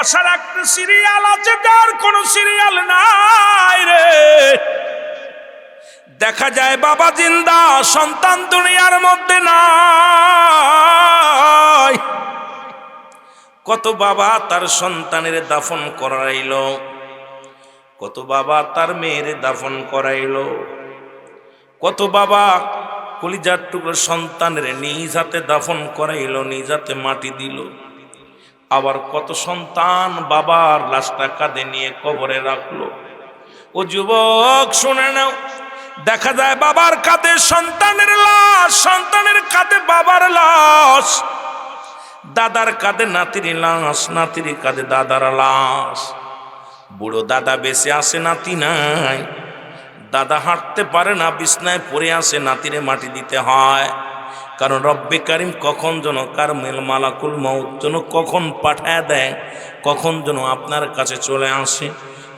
আসার একটা সিরিয়াল আছে, যার কোন সিরিয়াল নাই রে। দেখা যায় বাবা জিন্দা, সন্তান দুনিয়ার মধ্যে নাই। কত বাবা তার সন্তানের দাফন করাইল, কত বাবা তার মেয়ের দাফন করাইল, কত বাবা কলিজার টুকরো সন্তানের নিজ হাতে দাফন করাইল, নিজ হাতে মাটি দিল। আবার কত সন্তান বাবার লাশটা কাঁধে নিয়ে কবরে রাখলো। ও যুবক শুনে নাও, দেখা যায় বাবার কাঁধে সন্তানের লাশ, সন্তানের কাঁধে বাবার লাশ, দাদার কাঁধে নাতির লাশ, নাতির কাঁধে দাদার লাশ। বুড়ো দাদা বেঁচে আসে, নাতি নাই। দাদা হাঁটতে পারে না, বিছনায় পড়ে আসে, নাতিরে মাটি দিতে হয়। কারণ রব্বে কারিম কখন যেন কারমেল মালাকুল মউত যেন কখন পাঠায় দেয়, কখন যেন আপনার কাছে চলে আসে।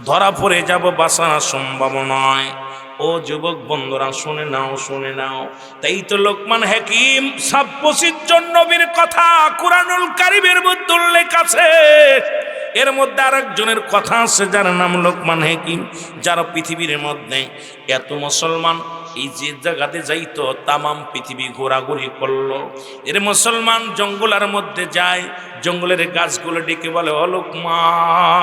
ধরা পড়ে যাব, বাঁচা সম্ভব নয়। ও যুবক বন্ধুরা শুনে নাও, শুনে নাও। তাই তো লোকমান হাকিম ২৬ জন নবীর কথা কুরআনুল কারীমের মধ্যে উল্লেখ আছে। এর মধ্যে আরেকজনের কথা আছে, যার নাম লোকমান হাকিম, যারা পৃথিবীর মধ্যে এত মুসলমান এই যে জায়গাতে যাইতো তামাম পৃথিবী ঘোরাঘুরি করলো। এর মুসলমান জঙ্গলের মধ্যে যায়, জঙ্গলের গাছগুলো ডেকে বলে, ও লোকমান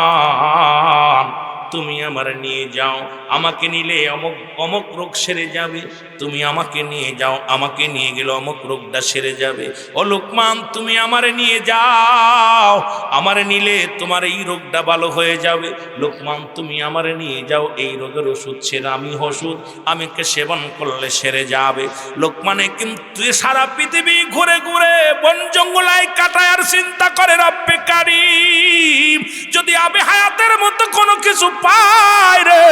তুমি আমার নিয়ে যাও, আমাকে নিলে অমুক অমুক রোগ সেরে যাবে। তুমি আমাকে নিয়ে যাও, আমাকে নিয়ে গেলে অমুক রোগটা সেরে যাবে। ও লোকমান তুমি আমারে নিয়ে যাও, আমারে নিলে তোমার এই রোগটা ভালো হয়ে যাবে। লোকমান তুমি আমারে নিয়ে যাও, এই রোগের ওষুধ ছেড়ে আমি ওষুধ আমাকে সেবন করলে সেরে যাবে। লোকমানে কিন্তু সারা পৃথিবী ঘুরে ঘুরে বন জঙ্গলায় কাটায় আর চিন্তা করে রব্বে কারীম যদি আমি হায়াতের মতো কোনো কিছু পাই রে,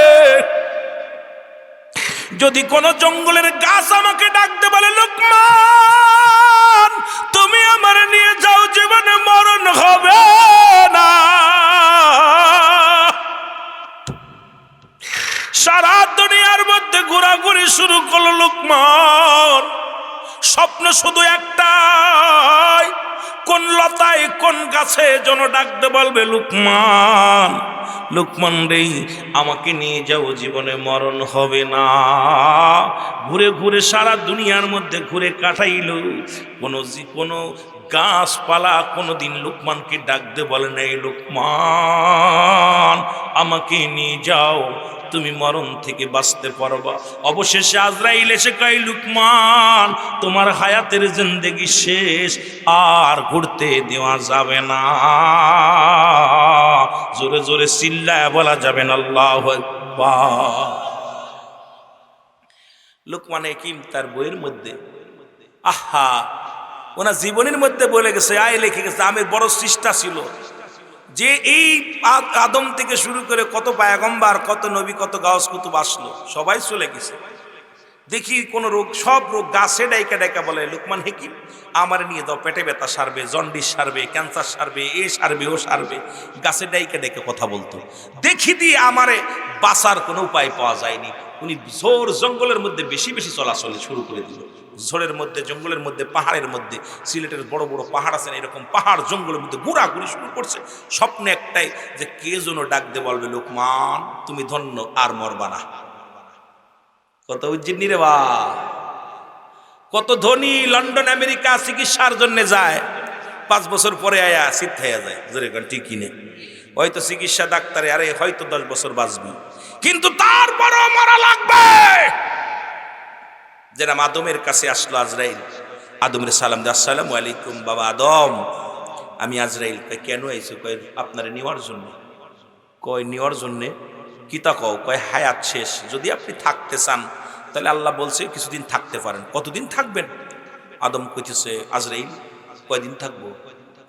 যদি কোন জঙ্গলের গাছ আমাকে ডাকতে বলে, লোকমান তুমি আমার নিয়ে যাও, জীবনে মরণ হবে না। সারা দুনিয়ার মধ্যে ঘোরাঘুরি শুরু করলো লোকমান। স্বপ্ন শুধু একটাই, কোন লতায় কোন গাছে যেন ডাকতে বলবে, লোকমান লোকমান রে আমাকে নিয়ে যাও, জীবনে মরণ হবে না। ঘুরে ঘুরে সারা দুনিয়ার মধ্যে ঘুরে কাটাইল, কোনো গাছপালা কোনোদিন লোকমানকে ডাকতে বলে নাই, লোকমান আমাকে নিয়ে যাও, তুমি মরণ থেকে বাঁচতে পারবা। অবশেষে আজরাইল এসে কয়, লোকমান তোমার হায়াতের জিন্দেগি শেষ, আর ঘুরতে দেওয়া যাবে না। জোরে জোরে চিল্লায় বলা যাবে না আল্লাহু আকবার। লোকমান হাকিম তার বইয়ের মধ্যে আহা ওনার জীবনের মধ্যে বলে গেছে, আয় লিখে গেছে, আমি বড় চেষ্টা ছিল যে এই আদম থেকে শুরু করে কত পয়গম্বর, কত নবী, কত গাউস কুতুব আসলো, সবাই চলে গেছে। দেখি কোন রোগ, সব রোগ গাছে ডাইকা ডাইকা বলে, লোকমান হাকিম আমার নিয়ে দাও, পেটে ব্যথা সারবে, জন্ডিস সারবে, ক্যান্সার সারবে, এ সারবে, ও সারবে। গাছে ডাইকা ডাইকা কথা বলতো। দেখি দিয়ে আমারে বাঁচার কোনো উপায় পাওয়া যায়নি। উনি ঝোর জঙ্গলের মধ্যে বেশি বেশি চলাচলে শুরু করে দিল। ঝোরের মধ্যে, জঙ্গলের মধ্যে, পাহাড়ের মধ্যে, সিলেটের বড় বড় পাহাড় আছেন, এরকম পাহাড় জঙ্গলের মধ্যে ঘোরাঘুরি শুরু করছে। স্বপ্নে একটাই যে কে যেন ডাক দিয়ে বলবে, লোকমান তুমি ধন্য, আর মরবা না। কত উজ্জিনী রে বা, কত ধনী লন্ডন আমেরিকা চিকিৎসার জন্য যায়, 5 বছর পরে আয়া সিদ্ধ হয়ে যায়। যেরকম ঠিকই নেই, হয়তো চিকিৎসা ডাক্তারে আরে হয়তো 10 বছর বাঁচবি, কিন্তু তারপরও মরা লাগবে। যারা আদমের কাছে আসলো আজরাইল, আদমের সালাম দিয়ে, আসসালামু আলাইকুম বাবা আদম, আমি আজরাইল। কয় কেন আইছো? কয় আপনারে নেওয়ার জন্য। কয় নেওয়ার জন্যে? কিতা কও? কয় হায়াত শেষ, যদি আপনি থাকতে চান তাহলে আল্লাহ বলছে কিছুদিন থাকতে পারেন। কতদিন থাকবেন? আদম কইতেছে, আজরাইল কয়দিন থাকবো?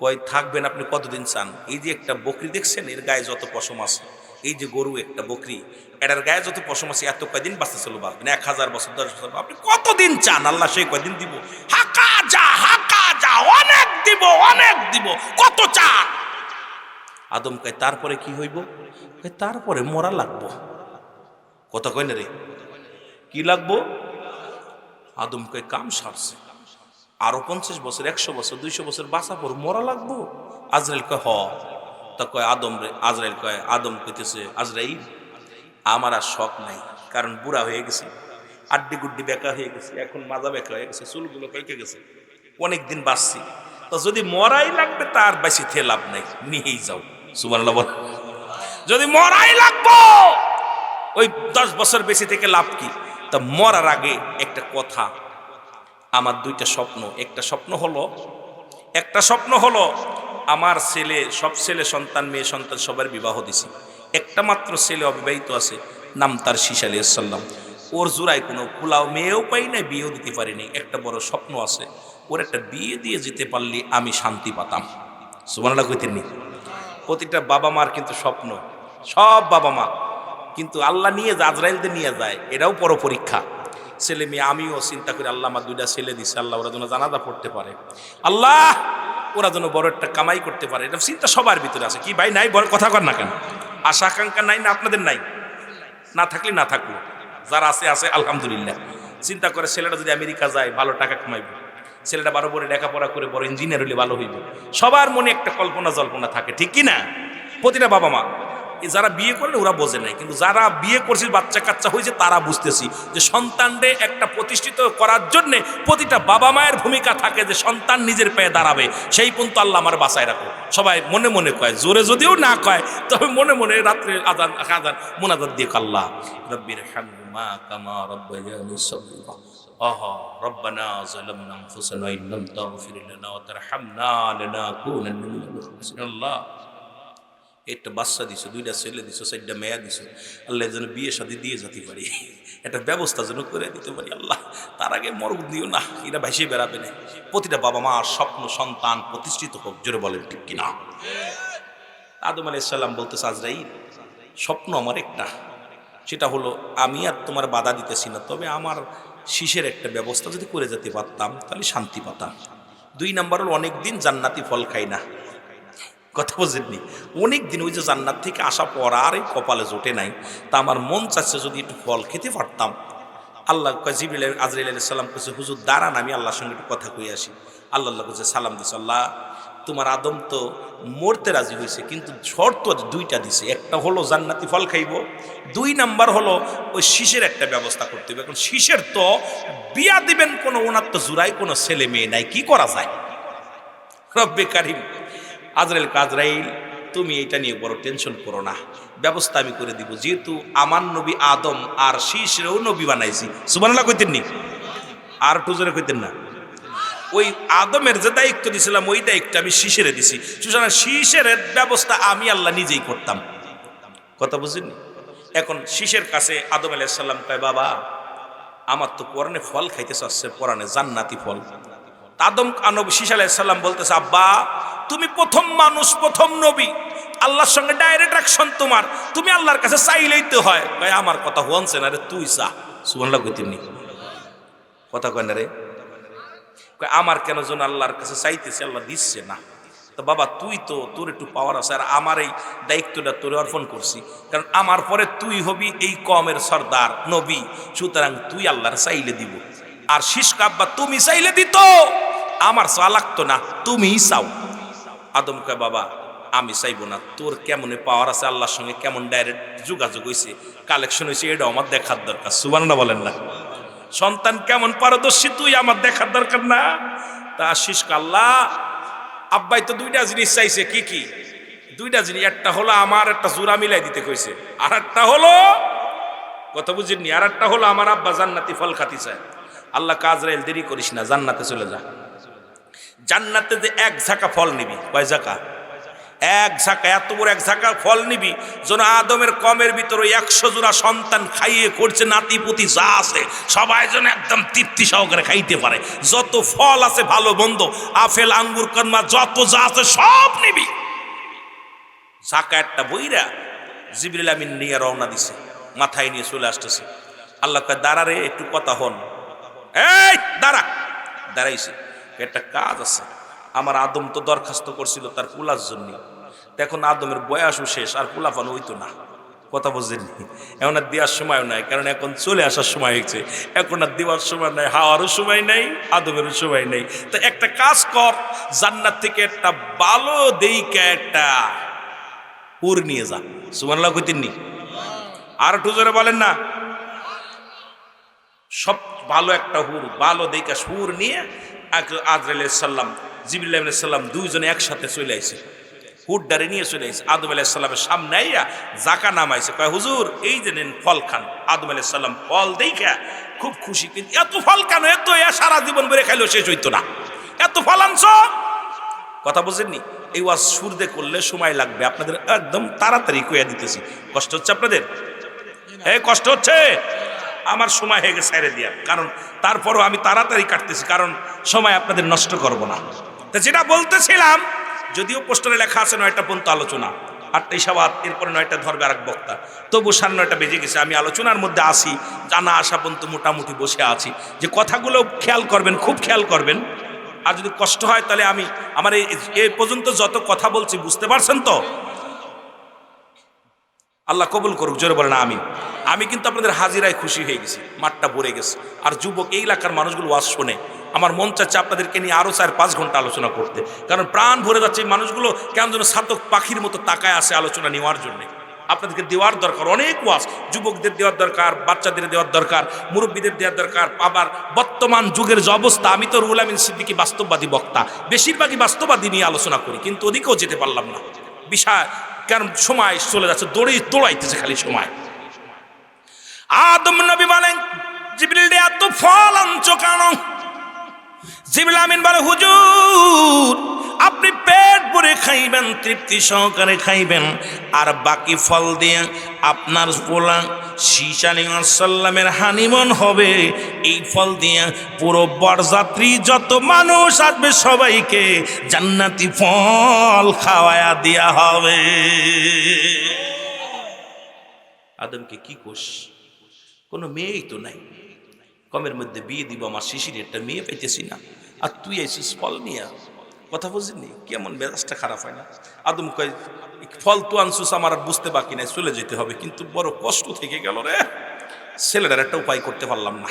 কয় থাকবেন আপনি কতদিন চান? এই যে একটা বকরি দেখছেন, এর গায়ে যত পশম আছে, এই যে গরু একটা বকরি, এটার গায়ে যত পশম আছে, এত কয়দিন বাঁচতে চলো বাঁচবেন? 1000 বছর, 10 বছর, আপনি কতদিন চান? আল্লাহ সেই কয়দিন দিব। হাকা যা, হাকা যা, অনেক দিব, অনেক দিব, কত চান? আদম কয় তারপরে কি হইব? তারপরে মরা লাগবো। কথা কয় না রে, কি লাগবো? আদম কয় কাম সারছে, আরো 50 বছর, 100 বছর, 200 বছর বাঁচা পর মরা লাগবো। আজরাইল কয় হ, তা কয় আদম রে, আজরাইল কয়, আদম কইতেছে আজরাইল আমার আর শখ নাই, কারণ বুড়া হয়ে গেছি, আড্ডি গুড্ডি বেঁকা হয়ে গেছে, এখন মাজা বেঁকা হয়ে গেছে, চুলগুলো পেকে গেছে, অনেকদিন বাঁচছি, তো যদি মরাই লাগবে তার বেশি থে লাভ নাই, নিয়েই যাও। সুবহানাল্লাহ বল। যদি মরাই লাগবো ওই 10 বছর বেশি থেকে লাভ কি? তা মরার আগে একটা কথা, আমার দুইটা স্বপ্ন, একটা স্বপ্ন হলো আমার ছেলে, সব ছেলে সন্তান মেয়ে সন্তান সবার বিবাহ দিছি, একটা মাত্র ছেলে অবিবাহিত আছে, নাম তার শীষ আলাইহিস সালাম। ওর জোড়ায় কোনো কুলাও মেয়েও পাই নাই, বিয়েও দিতে পারিনি। একটা বড় স্বপ্ন আছে, ওর একটা বিয়ে দিয়ে যেতে পারলে আমি শান্তি পাতাম। সুবহানাল্লাহ কইতেন নি? প্রতিটা বাবা মার কিন্তু স্বপ্ন, সব বাবা মা, কিন্তু আল্লাহ নিয়ে যায়, আজরাইলদের নিয়ে যায়, এটাও বড় পরীক্ষা। ছেলে মেয়ে, আমিও চিন্তা করি আল্লাহ আমার দুইটা ছেলে দিছে, আল্লাহ ওরা যেন জানাজা পড়তে পারে, আল্লাহ ওরা যেন বড় একটা কামাই করতে পারে, এটা চিন্তা সবার ভিতরে আছে। কি ভাই নাই বড় কথা কর না কেন? আশা আকাঙ্ক্ষা নাই না আপনাদের? নাই, না থাকলে না থাকলো, যারা আছে আছে আলহামদুলিল্লাহ। চিন্তা করে ছেলেটা যদি আমেরিকা যায় ভালো টাকা কামাইব, ছেলেটা বড় বড় লেখাপড়া করে বড় ইঞ্জিনিয়ার হলে ভালো হইব, সবার মনে একটা কল্পনা জল্পনা থাকে, ঠিক কি না? প্রতিটা বাবা মা, যারা বিয়ে করলে ওরা বোঝে নাই, কিন্তু যারা বিয়ে করছে বাচ্চা কাচ্চা হয়েছে তারা বুঝতেছি যে সন্তানদের একটা প্রতিষ্ঠিত করার জন্য প্রতিটা বাবা মায়ের ভূমিকা থাকে, যে সন্তান নিজের পায়ে দাঁড়াবে সেই পর্যন্ত আল্লাহ আমার বাঁচায় রাখো। সবাই মনে মনে কয়, জোরে যদিও না কয় তবে মনে মনে রাত্রে আজান আজান মোনাজাত দিয়ে আল্লাহ রব্বির হামহুমা কামা রাব্বায়ানি সগীরা আহা রব্বানা যালামনা আনফুসানা ওয়া ইল্লাম তাগফির লানা ওয়া তারহামনা লানাকুনান্না মিনাল খাসিরিন। আল্লাহ একটা বাচ্চা দিছো, দুইটা ছেলে দিছো, 4টা মেয়া দিছো, আল্লাহ যেন বিয়ে শাদী দিয়ে যেতে পারি, একটা ব্যবস্থা যেন করে দিতে পারি আল্লাহ, তার আগে মরগ দিও না, এরা ভাইসে বেড়াবে না। প্রতিটা বাবা মার স্বপ্ন সন্তান প্রতিষ্ঠিত হোক, জোরে বলেন ঠিক কিনা? আদম আলাইহিস সালাম বলতেছে আজরাইল স্বপ্ন আমার একটা, সেটা হলো আমি আর তোমার বাধা দিতেছি না, তবে আমার শীষের একটা ব্যবস্থা যদি করে যেতে পারতাম তাহলে শান্তি পাতাম। 2 নাম্বার হলো অনেকদিন জান্নাতি ফল খাই না, কথা বোঝেননি? অনেক দিন ওই যে জান্নাত থেকে আসা পর আর এই কপালে জোটে নাই, তা আমার মন চাচ্ছে যদি একটু ফল খেতে পারতাম। আল্লাহ জিবরিল আজরাইল আলাইহিস সালাম কইছে হুজুর দাঁড়ান আমি আল্লাহর সঙ্গে একটু কথা কই আসি। আল্লাহ কইছে সালাম দিছে, আল্লাহ তোমার আদম তো মরতে রাজি হয়েছে, কিন্তু শর্ত 2টা দিছে, একটা হলো জান্নাতি ফল খাইব, 2 নাম্বার হলো ওই শীষের একটা ব্যবস্থা করতে হবে। এখন শীষের তো বিয়া দিবেন, কোনো ওনার তো জুরাই কোনো ছেলে মেয়ে নাই, কি করা যায়? রব্বে কারিম আজরাইল তুমি এটা নিয়ে বড় টেনশন করো না, ব্যবস্থা আমি করে দিব, যেহেতু আমার নবী আদম আর শীষেরও নবী বানাইছি। সুবহানাল্লাহ কইতেন নি? আর টুজরে কইতেন না? ওই আদমের যে দায়িত্ব দিছিলাম ওই দায়িত্ব আমি শীষেরে দিছি, সুতরাং শীষের ব্যবস্থা আমি আল্লাহ নিজেই করতাম। কথা বুঝেননি? এখন শীষের কাছে আদম আলাইহিস সালাম কয় বাবা আমার তো কোরআনে ফল খাইতে চাচ্ছে, কোরআনে জান্নাতি ফল। আদম নবী শীষ আলাইহিস সালাম বলতেছে আব্বা তুমি প্রথম মানুষ, প্রথম নবী, আল্লাহর সঙ্গে ডাইরেক্ট অ্যাকশন তোমার, তুমি আল্লাহর কাছে চাইলেই তো হয়। ভাই আমার কথা হনছে না রে, তুই চা। সুবহানাল্লাহ কইতেননি? কথা কয় না রে? আমার কেন যেন আল্লাহর কাছে চাইতেছে, আল্লাহ দিচ্ছে না। তো বাবা তুই তো, তোর একটু পাওয়ার আছে, আর আমার এই দায়িত্বটা তোরে অর্পণ করছি, কারণ আমার পরে তুই হবি এই কওমের সর্দার নবী, সুতরাং তুই আল্লাহর চাইলে দিব। আর শীষ আব্বা তুমি চাইলে দিত, আমার চা লাগতো না, তুমিই চাও। আদম কয় বাবা আমি চাইবো না, তোর কেমন পাওয়ার আছে আল্লাহর সঙ্গে, কেমন ডাইরেক্ট যোগাযোগ হয়েছে, কালেকশন হয়েছে, এটা আমার দেখার দরকার। সুবহানাল্লাহ বলেন না? সন্তান কেমন পারদর্শী তুই আমার দেখার দরকার না? তা শীষ আল্লাহ আব্বাই তো 2টা জিনিস চাইছে, কি কি 2টা জিনিস? একটা হলো আমার একটা জোড়া মিলাই দিতে কইছে, আর একটা হলো, কথা বুঝিনি, আর একটা হলো আমার আব্বা জান্নাতি ফল খাতি চায়। আল্লাহ আজরাইল দেরি করিস না, জান্নাতে চলে যা। জান্নাতে যে 1 ঝাঁকা ফল নিবি, কয় ঝাঁকা? 1 ঝাঁকা, এত বড় 1 ঝাঁকা ফল নিবি যেন আদমের কমের ভিতরে 100 জোড়া সন্তান খাইয়ে করছে, নাতিপুতি যা আছে সবাই যেন একদম তৃপ্তি সহকারে খাইতে পারে। যত ফল আছে ভালো মন্দ, আপেল আঙ্গুর কর্মা যত যা আছে সব নিবি। ঝাঁকা একটা বইরা জিবরিল আমিন নিয়ে রওনা দিছে, মাথায় নিয়ে চলে আসতেছে। আল্লাহ কয় দাঁড়া রে, একটু কথা হন। এই দাঁড়া। দাঁড়াইছে, একটা কাজ আছে। আমার আদম তো দরখাস্ত করছিল তার পুলার জন্য, এখন আদমের বয়সও শেষ, আর পুলাফান হইতো না। কথা বুঝলেনি? এখন আর দেওয়ার সময় নাই, কারণ এখন চলে আসার সময় হয়েছে, এখন আর দেওয়ার সময় নাই, হাওয়ারও সময় নাই, আদমেরও সময় নেই। তো একটা কাজ কর, জান্নাত থেকে একটা ভালো দেইকা একটা হুর নিয়ে যা। সুবহানাল্লাহ কইতেননি? আর একটু জোরে বলেন না। সব ভালো একটা হুর, ভালো দেখে হুর নিয়ে আজরাইল আলাইহিস সালাম, জিবরিল আলাইহিস সালাম দুইজনে একসাথে চলে আইছে, হুড্ডারে নিয়ে চলে আইছে আদম আলাইহিস সালামের সামনে আইয়া জাকা নামাইছে, কয় হুজুর এই যে নেন ফল খান। আদম আলাইহিস সালাম ফল দেখা খুব খুশি, কিন্তু এত ফল কেন, এত সারা জীবন ধরে খাইলেও শেষ হইতো না, এত ফল আনছো। কথা বুঝেননি? এই ওয়াজ সুরদে করলে সময় লাগবে, আপনাদের একদম তাড়াতাড়ি কইয়া দিতেছি। কষ্ট হচ্ছে আপনাদের? কষ্ট হচ্ছে? আমার সময় হয়ে গেছে ছেড়ে দিয়া, কারণ তারপরও আমি তাড়াতাড়ি কাটতেছি, কারণ সময় আপনাদের নষ্ট করব না। তো যেটা বলতেছিলাম, যদিও পোস্টারে লেখা আছে 9টা পর্যন্ত আলোচনা, 8টাই সাবাত, এরপরে 9টা ধরবে আরেক বক্তা, তবু 9:30 বেজে গেছে। আমি আলোচনার মধ্যে আসি, জানা আসা পর্যন্ত মোটামুটি বসে আছি, যে কথাগুলো খেয়াল করবেন, খুব খেয়াল করবেন। আর যদি কষ্ট হয় তাহলে আমি আমার এই পর্যন্ত যত কথা বলছি বুঝতে পারছেন তো? আল্লাহ কবুল করুক, জোরে বলেন আমিন। আমি কিন্তু আপনাদের হাজিরায় খুশি হয়ে গেছি, মাঠটা ভরে গেছে। আর যুবক এই এলাকার মানুষগুলো ওয়াজ শোনে, আমার মন চাচ্ছে আপনাদেরকে নিয়ে আরও 4-5 ঘন্টা আলোচনা করতে, কারণ প্রাণ ভরে যাচ্ছে। এই মানুষগুলো কেমন যেন ছাতক পাখির মতো তাকায় আসে আলোচনা নেওয়ার জন্যে। আপনাদেরকে দেওয়ার দরকার অনেক ওয়াজ, যুবকদের দেওয়ার দরকার, বাচ্চাদের দেওয়ার দরকার, মুরব্বীদের দেওয়ার দরকার। আবার বর্তমান যুগের যে অবস্থা, আমি তো রুহুল আমিন সিদ্দিকী বাস্তববাদী বক্তা, বেশিরভাগই বাস্তববাদী নিয়ে আলোচনা করি, কিন্তু ওদিকেও যেতে পারলাম না বিষয়, কারণ সময় চলে যাচ্ছে, দৌড়াইতেছে খালি সময়। আদম নবী বলেন, জিবরিল এত ফল আনছো কেন? জিবরিল আমিন বলে, হুজুর আপনি পেট ভরে খাইবেন, তৃপ্তি সহকারে খাইবেন, আর বাকি ফল দিয়ে আপনার পোলা শীশ আলাইহিস সালামের হানিমন হবে। এই ফল দিয়ে পুরো বরযাত্রী যত মানুষ আসবে সবাইকে জান্নাতি ফল খাওয়ায়া দেয়া হবে। আদমকে কি কোষ, কোনো মেয়েই তো নাই, কমের মধ্যে বিয়ে দিব আমার শিশির, একটা মেয়ে পাইতেছি না, আর তুই আইসিস ফল নিয়ে। কথা বুঝিনি কেমন মেজাজটা খারাপ হয় না? আদম কয়, ফল তো আনসুস, আমার আর বুঝতে বাকি নাই, চলে যেতে হবে, কিন্তু বড় কষ্ট থেকে গেল রে, ছেলেটার একটা উপায় করতে পারলাম না।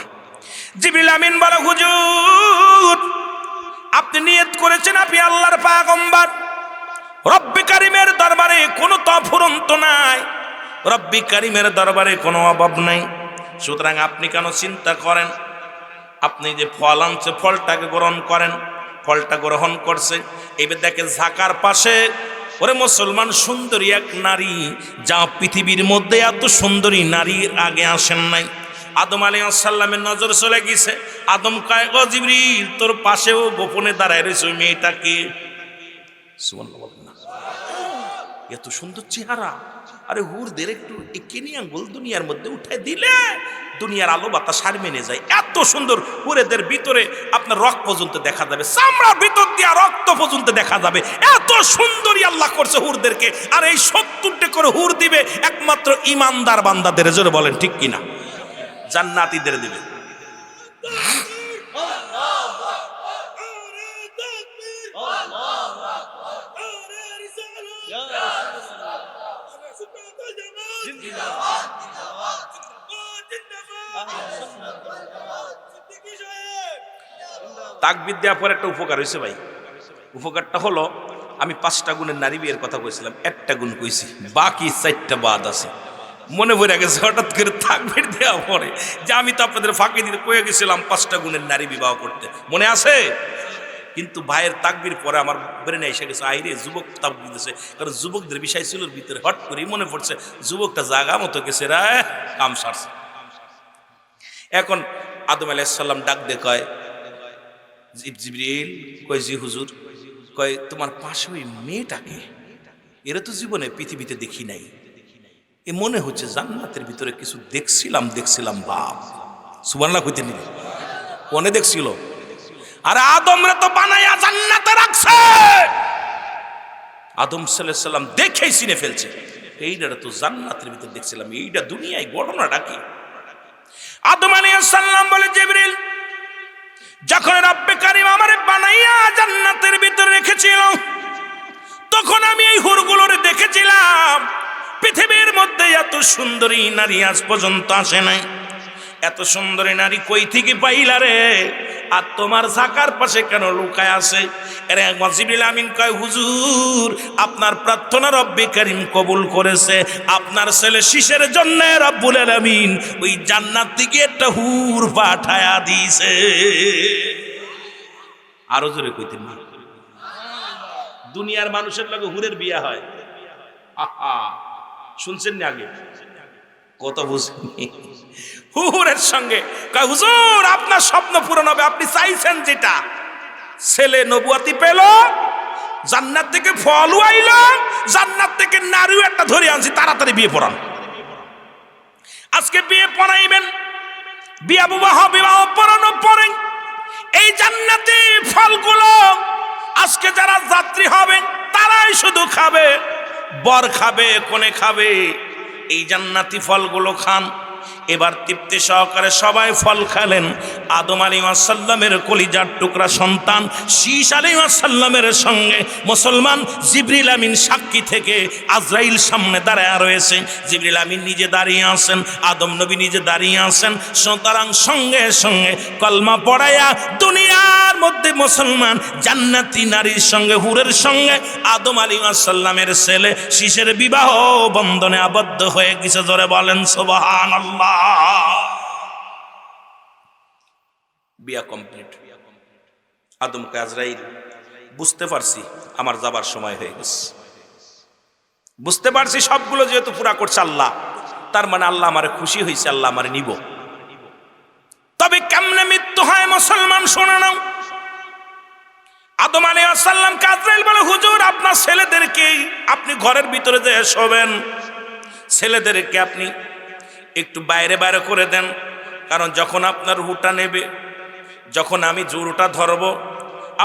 জিবরিল আমিন বলে, হুজুর আপনি নিয়ত করেছেন আপনি আল্লাহর পয়গম্বর, রব্বে কারিমের দরবারে কোনো তফুরন্ত নাই, রব্বে কারিমের দরবারে কোনো অভাব নাই, সুতরাং আপনি কেন চিন্তা করেন? আপনি যে ফল আনছে ফলটাকে গ্রহণ করেন। ফলটা গ্রহণ করছে, এবার দেখে ঝাঁকার পাশে, ওরে মুসলমান, সুন্দরী এক নারী, যা পৃথিবীর মধ্যে এত সুন্দরী নারীর আগে আসেন নাই। আদম আলাইহিস সালামের নজর চলে গেছে। আদম কয়, ও জিবরিল তোর পাশেও গোপনে দাঁড়ায় রয়েছে ওই মেয়েটাকে। সুবহানাল্লাহ বলেন না? এত সুন্দর চেহারা, আরে হুরদের একটু একে নিয়ে আঙ্গুল দুনিয়ার মধ্যে উঠায় দিলে দুনিয়ার আলো বাতাস সার মেনে যায়। এত সুন্দর হুরেদের ভিতরে আপনার রক্ত পর্যন্ত দেখা যাবে, চামড়ার ভিতর দিয়া রক্ত পর্যন্ত দেখা যাবে, এত সুন্দরী আল্লাহ করছে হুরদেরকে। আর এই 70টা করে হুর দিবে একমাত্র ইমানদার বান্দাদের, জোরে বলেন ঠিক কিনা? জান্নাতীদের দিবে। তাকবীর দেওয়ার পর একটা উপকার হয়েছে ভাই। উপকারটা হলো, আমি 5টা গুণের নারী বিয়ের কথা কইছিলাম, একটা গুণ কইছি, বাকি 4টা বাদ আছে। মনে পড়ে গেছে হঠাৎ করে তাকবীর দেওয়া পরে, যে আমি তো আপনাদের ফাঁকি দিতে কয়ে গেছিলাম 5টা গুণের নারী বিবাহ করতে, মনে আছে? কিন্তু ভাইয়ের তাকবীর পরে আমার ব্রেনে এসে গেছে, আইরে যুবক তাকবীর দিতেছে, কারণ যুবকদের বিষয় ছিল ভিতরে, হট করে মনে পড়ছে যুবকটা জাগা মতো গেছে, রা কাম সারছে। এখন আদম আলাইহিস সালাম ডাক দিয়ে কয়, জিবরিল। কয়, জি হুজুর। কয়, তোমার পাশে ওই মেয়েটাকে, এরা তো জীবনে পৃথিবীতে দেখি নাই, এ মনে হচ্ছে জান্নাতের ভিতরে কিছু দেখছিলাম বাপ। সুবহানাল্লাহ কইতে নিবে, কোনে দেখছিল? আরে আদমরে তো বানায়া জান্নাতে রাখছে, আদম সাল্লাল্লাহু আলাইহি সাল্লাম দেখেই চিনে ফেলছে, এইটা তো জান্নাতের ভিতরে দেখছিলাম। এইটা দুনিয়ায় ঘটনাটা কি? আদম আলাইহিস সালাম বলে, জিবরিল যখন রব্বে কারীম আমারে বানাইয়া জান্নাতের ভিতরে রেখেছিল, তখন আমি এই হুরগুলোরে দেখেছিলাম। পৃথিবীর মধ্যে এত সুন্দরী নারী আজ পর্যন্ত আসে নাই। এত সুন্দরী নারী কই থেকে পাইলা রে? আর তোমার ঝাঁকার পাশে কেন লুকায় আছে? এরে জিবরিল আমিন কয়, হুজুর আপনার প্রার্থনা রব্বে কারীম কবুল করেছে, আপনার ছেলে শীষের জন্য রব্বুল আলামিন ওই জান্নাত থেকে একটা হুর পাঠায়া দিয়েছে। আরো জোরে কইতেন না? দুনিয়ার মানুষের লগে হুরের বিয়া হয়, আহা শুনছেন না? আগে কত বুঝেনি হুরের সঙ্গে কয়, হুজুর আপনার স্বপ্ন পূরণ হবে, আপনি চাইছেন যেটা। ছেলে নবুয়াতি পেল, জান্নাত থেকে ফলও আইলো, জান্নাত থেকে নারীও একটা ধরে আনছি, তাড়াতাড়ি বিয়ে পড়ান। আজকে বিয়ে পড়াইবেন, বিয়া বিবাহ পড়ানোর পরে এই জান্নাতি ফলগুলো আজকে যারা যাত্রী হবে তারাই শুধু খাবে, বর খাবে, কোনে খাবে, এই জান্নাতি ফলগুলো খান। এবার তৃপ্তি সহকারে সবাই ফল খেলেন। আদম আলাইহিস সালামের কলিজার টুকরা সন্তান শীষ আলাইহিস সালামের সঙ্গে মুসলমান জিবরিল আমিন সাক্ষী থেকে আজরাইল সামনে দাঁড়ায় রয়েছে। জিবরিল আমিন নিজে দাঁড়িয়ে আছেন, আদম নবী নিজে দাঁড়িয়ে আছেন। সুতরাং সঙ্গে সঙ্গে কলমা পড়ায়া দুনিয়ার মধ্যে মুসলমান জান্নাতি নারীর সঙ্গে, হুরের সঙ্গে আদম আলাইহিস সালামের ছেলে শীষের বিবাহ বন্ধনে আবদ্ধ হয়ে গেছে। জোরে বলেন সুবহানাল্লাহ। বিয়া কমপ্লিট। আদমকে আজরাইল, বুঝতে পারছি আমার যাবার সময় হয়ে গেছে, বুঝতে পারছি সবগুলো যেহেতু পুরা করছে আল্লাহ, তার মানে আল্লাহ আমারে খুশি হয়েছে, আল্লাহ আমারে নিব। তবে কেমনে মৃত্যু হয় মুসলমান শুনে নাও। আদম আলাইহিস সালামকে আজরাইল বলে, হুজুর আপনার ছেলেদেরকে আপনি ঘরের ভিতরে যে শোবেন, ছেলেদেরকে আপনি একটু বাইরে বাইরে করে দেন, কারণ যখন আপনার রুটা নেবে, যখন আমি জোরটা ধরব,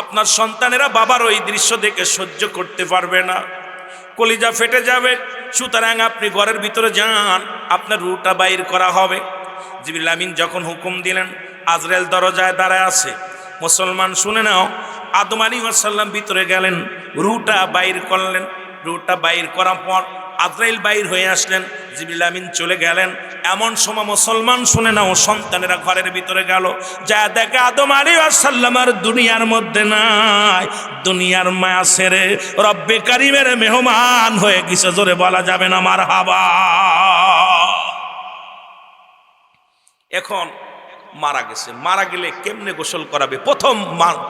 আপনার সন্তানেরা বাবার ওই দৃশ্য দেখে সহ্য করতে পারবে না, কলিজা ফেটে যাবে। সুতরাং আপনি ঘরের ভিতরে যান, আপনার রুটা বাইর করা হবে। জিবরিল আমিন যখন হুকুম দিলেন, আজরাইল দরজায় দাঁড়ায় আছে। মুসলমান শুনে নাও, আদম আলাইহিস সালাম ভিতরে গেলেন, রুটা বাইর করলেন। রুটা বাইর করার পর আজরাইল বাইর হয়ে আসলেন, জিবরিল আমিন চলে গেলেন। এমন সময় মুসলমান শুনে নাও, সন্তানেরা ঘরের ভিতরে গেল, যা দেখে আদম আলাইহিস সালাম আর দুনিয়ার মধ্যে নাই। দুনিয়ার মায়া ছেড়ে রব্বে কারীমের মেহমান হয়ে গেছে। জোরে বলা যাবে না মারহাবা। এখন মারা গেছে, মারা গেলে কেমনে গোসল করাবে?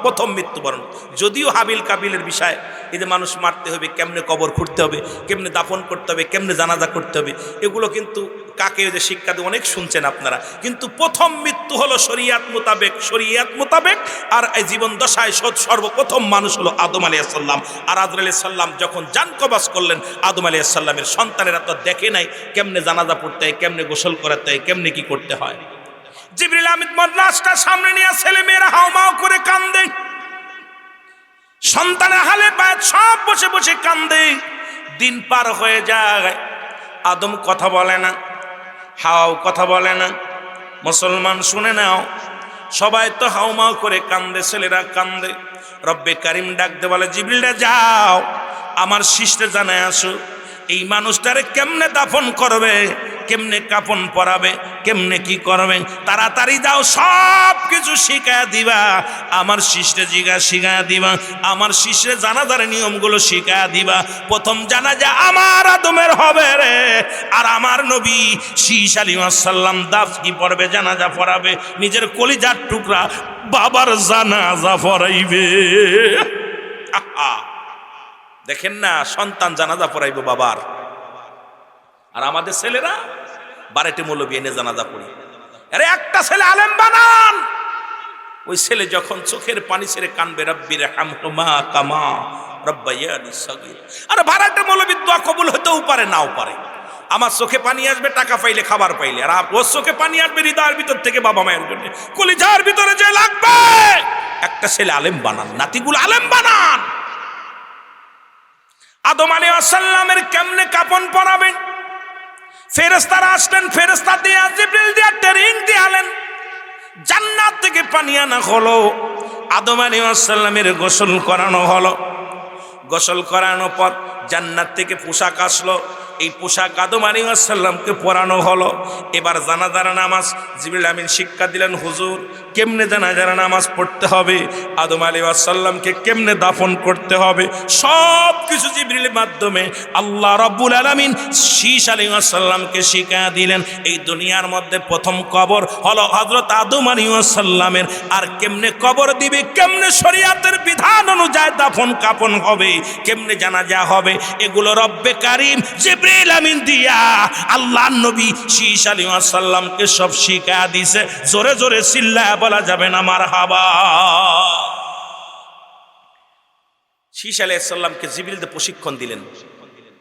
প্রথম মৃত্যুবরণ। যদিও হাবিল কাবিলের বিষয়, এই যে মানুষ মারতে হবে, কেমনে কবর খুঁড়তে হবে, কেমনে দাফন করতে হবে, কেমনে জানাজা করতে হবে, এগুলো কিন্তু কাকে যে শিক্ষা দিয়ে অনেক শুনছেন আপনারা। কিন্তু প্রথম মৃত্যু হলো শরীয়ত মোতাবেক। আর এই জীবন দশায় সর্বপ্রথম মানুষ হলো আদম আলাইহিস সালাম। আর আদম আলাইহিস সালাম যখন জান কবজ করলেন, আদম আলাইহিস সালামের সন্তানেরা তো দেখে নাই কেমনে জানাজা পড়তে হয়, কেমনে গোসল করাতে হয়, কেমনে কি করতে হয়। জিবরিল আমিন লাশটা সামনে নিয়ে ছেলে মেয়েরা হাউমাউ করে কান্দে, সন্তানের হালে পায় সব বসে বসে কান্দে। দিন পার হয়ে যায়, আদম কথা বলে না, হাওয়াও কথা বলে না। মুসলমান শুনে নাও, সবাই তো হাউমাউ করে কান্দে, ছেলেরা কান্দে। রব্বে কারীম ডাকতে বলে, জিবরিলরা যাও আমার শিষ্যে জানায় আসো, এই মানুষটারে কেমনে দাফন করবে, কেমনে কাফন পরাবে, কেমনে কি করবে, তাড়াতাড়ি যাও, সব কিছু শিখায়া দিবা। আমার শিষ্যে শিখায়া দিবা, আমার শিষ্যে জানাজার নিয়মগুলো শিখায়া দিবা। প্রথম জানাজা আমার আদমের হবে রে, আর আমার নবী শীষ আলাইহিস সালাম দাফ কি পড়বে, জানাজা পড়াবে। নিজের কলিজার টুকরা বাবার জানাজা পড়াইবে। দেখেন না, সন্তান জানাজা পড়াইবে বাবার। আর আমাদের ছেলেরা বারেটে মৌলবি এনে জানাজা পড়ি। আরে একটা ছেলে আলেম বানান, ওই ছেলে যখন চোখের পানি ছেড়ে কানবে, রব্বির হামহুমা কামা রব্বায়ানি সগীর। আর বারেটে মৌলবি দোয়া কবুল হতেও পারে, নাও পারে। আমার চোখে পানি আসবে টাকা পাইলে, খাবার পাইলে, আর ওর চোখে পানি আসবে হৃদয়ের ভিতর থেকে বাবা মায়ের জন্য, কলিজার ভিতরে যে লাগবে। একটা ছেলে আলেম বানান, নাতিগুলো আলেম বানান। আদম আলাইহিস সালামের কেমনে কাফন পরাবেন? ফেরেশতারা আসলেন, ফেরেশতা দিয়ে জিবরিল দিয়ে ট্রেনিং দিয়ালেন। জান্নাত থেকে পানি আনা হলো, আদম আলাইহিস সালামের গোসল করানো হলো। গোসল করানোর পর জান্নাত থেকে পোশাক আসলো, এই পোশাক আদম আলাইহিস সালামকে পরানো হলো। এবার জানাজার নামাজ জিবরিল আমিন শিক্ষা দিলেন, হুজুর কেমনে জানাজার নামাজ পড়তে হবে, আদম আলাইহিস সালামকে কেমনে দাফন করতে হবে, সব কিছু জিবরিলের মাধ্যমে আল্লাহ রাব্বুল আলামিন শীশ আলাইহিস সালামকে শিক্ষা দিলেন। এই দুনিয়ার মধ্যে প্রথম কবর হলো হযরত আদম আলাইহিস সালামের, আর কেমনে কবর দিবে, কেমনে শরীয়তের বিধান অনুযায়ী দাফন কাফন হবে, কেমনে জানাজা হবে, এগুলো রব্বে কারীম জিবরিল আমিন দিয়া আল্লাহর নবী শীশ আলাইহিস সালামকে সব শিক্ষা দিয়েছে। জোরে জোরে চিল্লায়া বলা যাবে না মারহাবা। শীশ আলাইহিস সালামকে জিবরিল দিয়ে প্রশিক্ষণ দিলেন,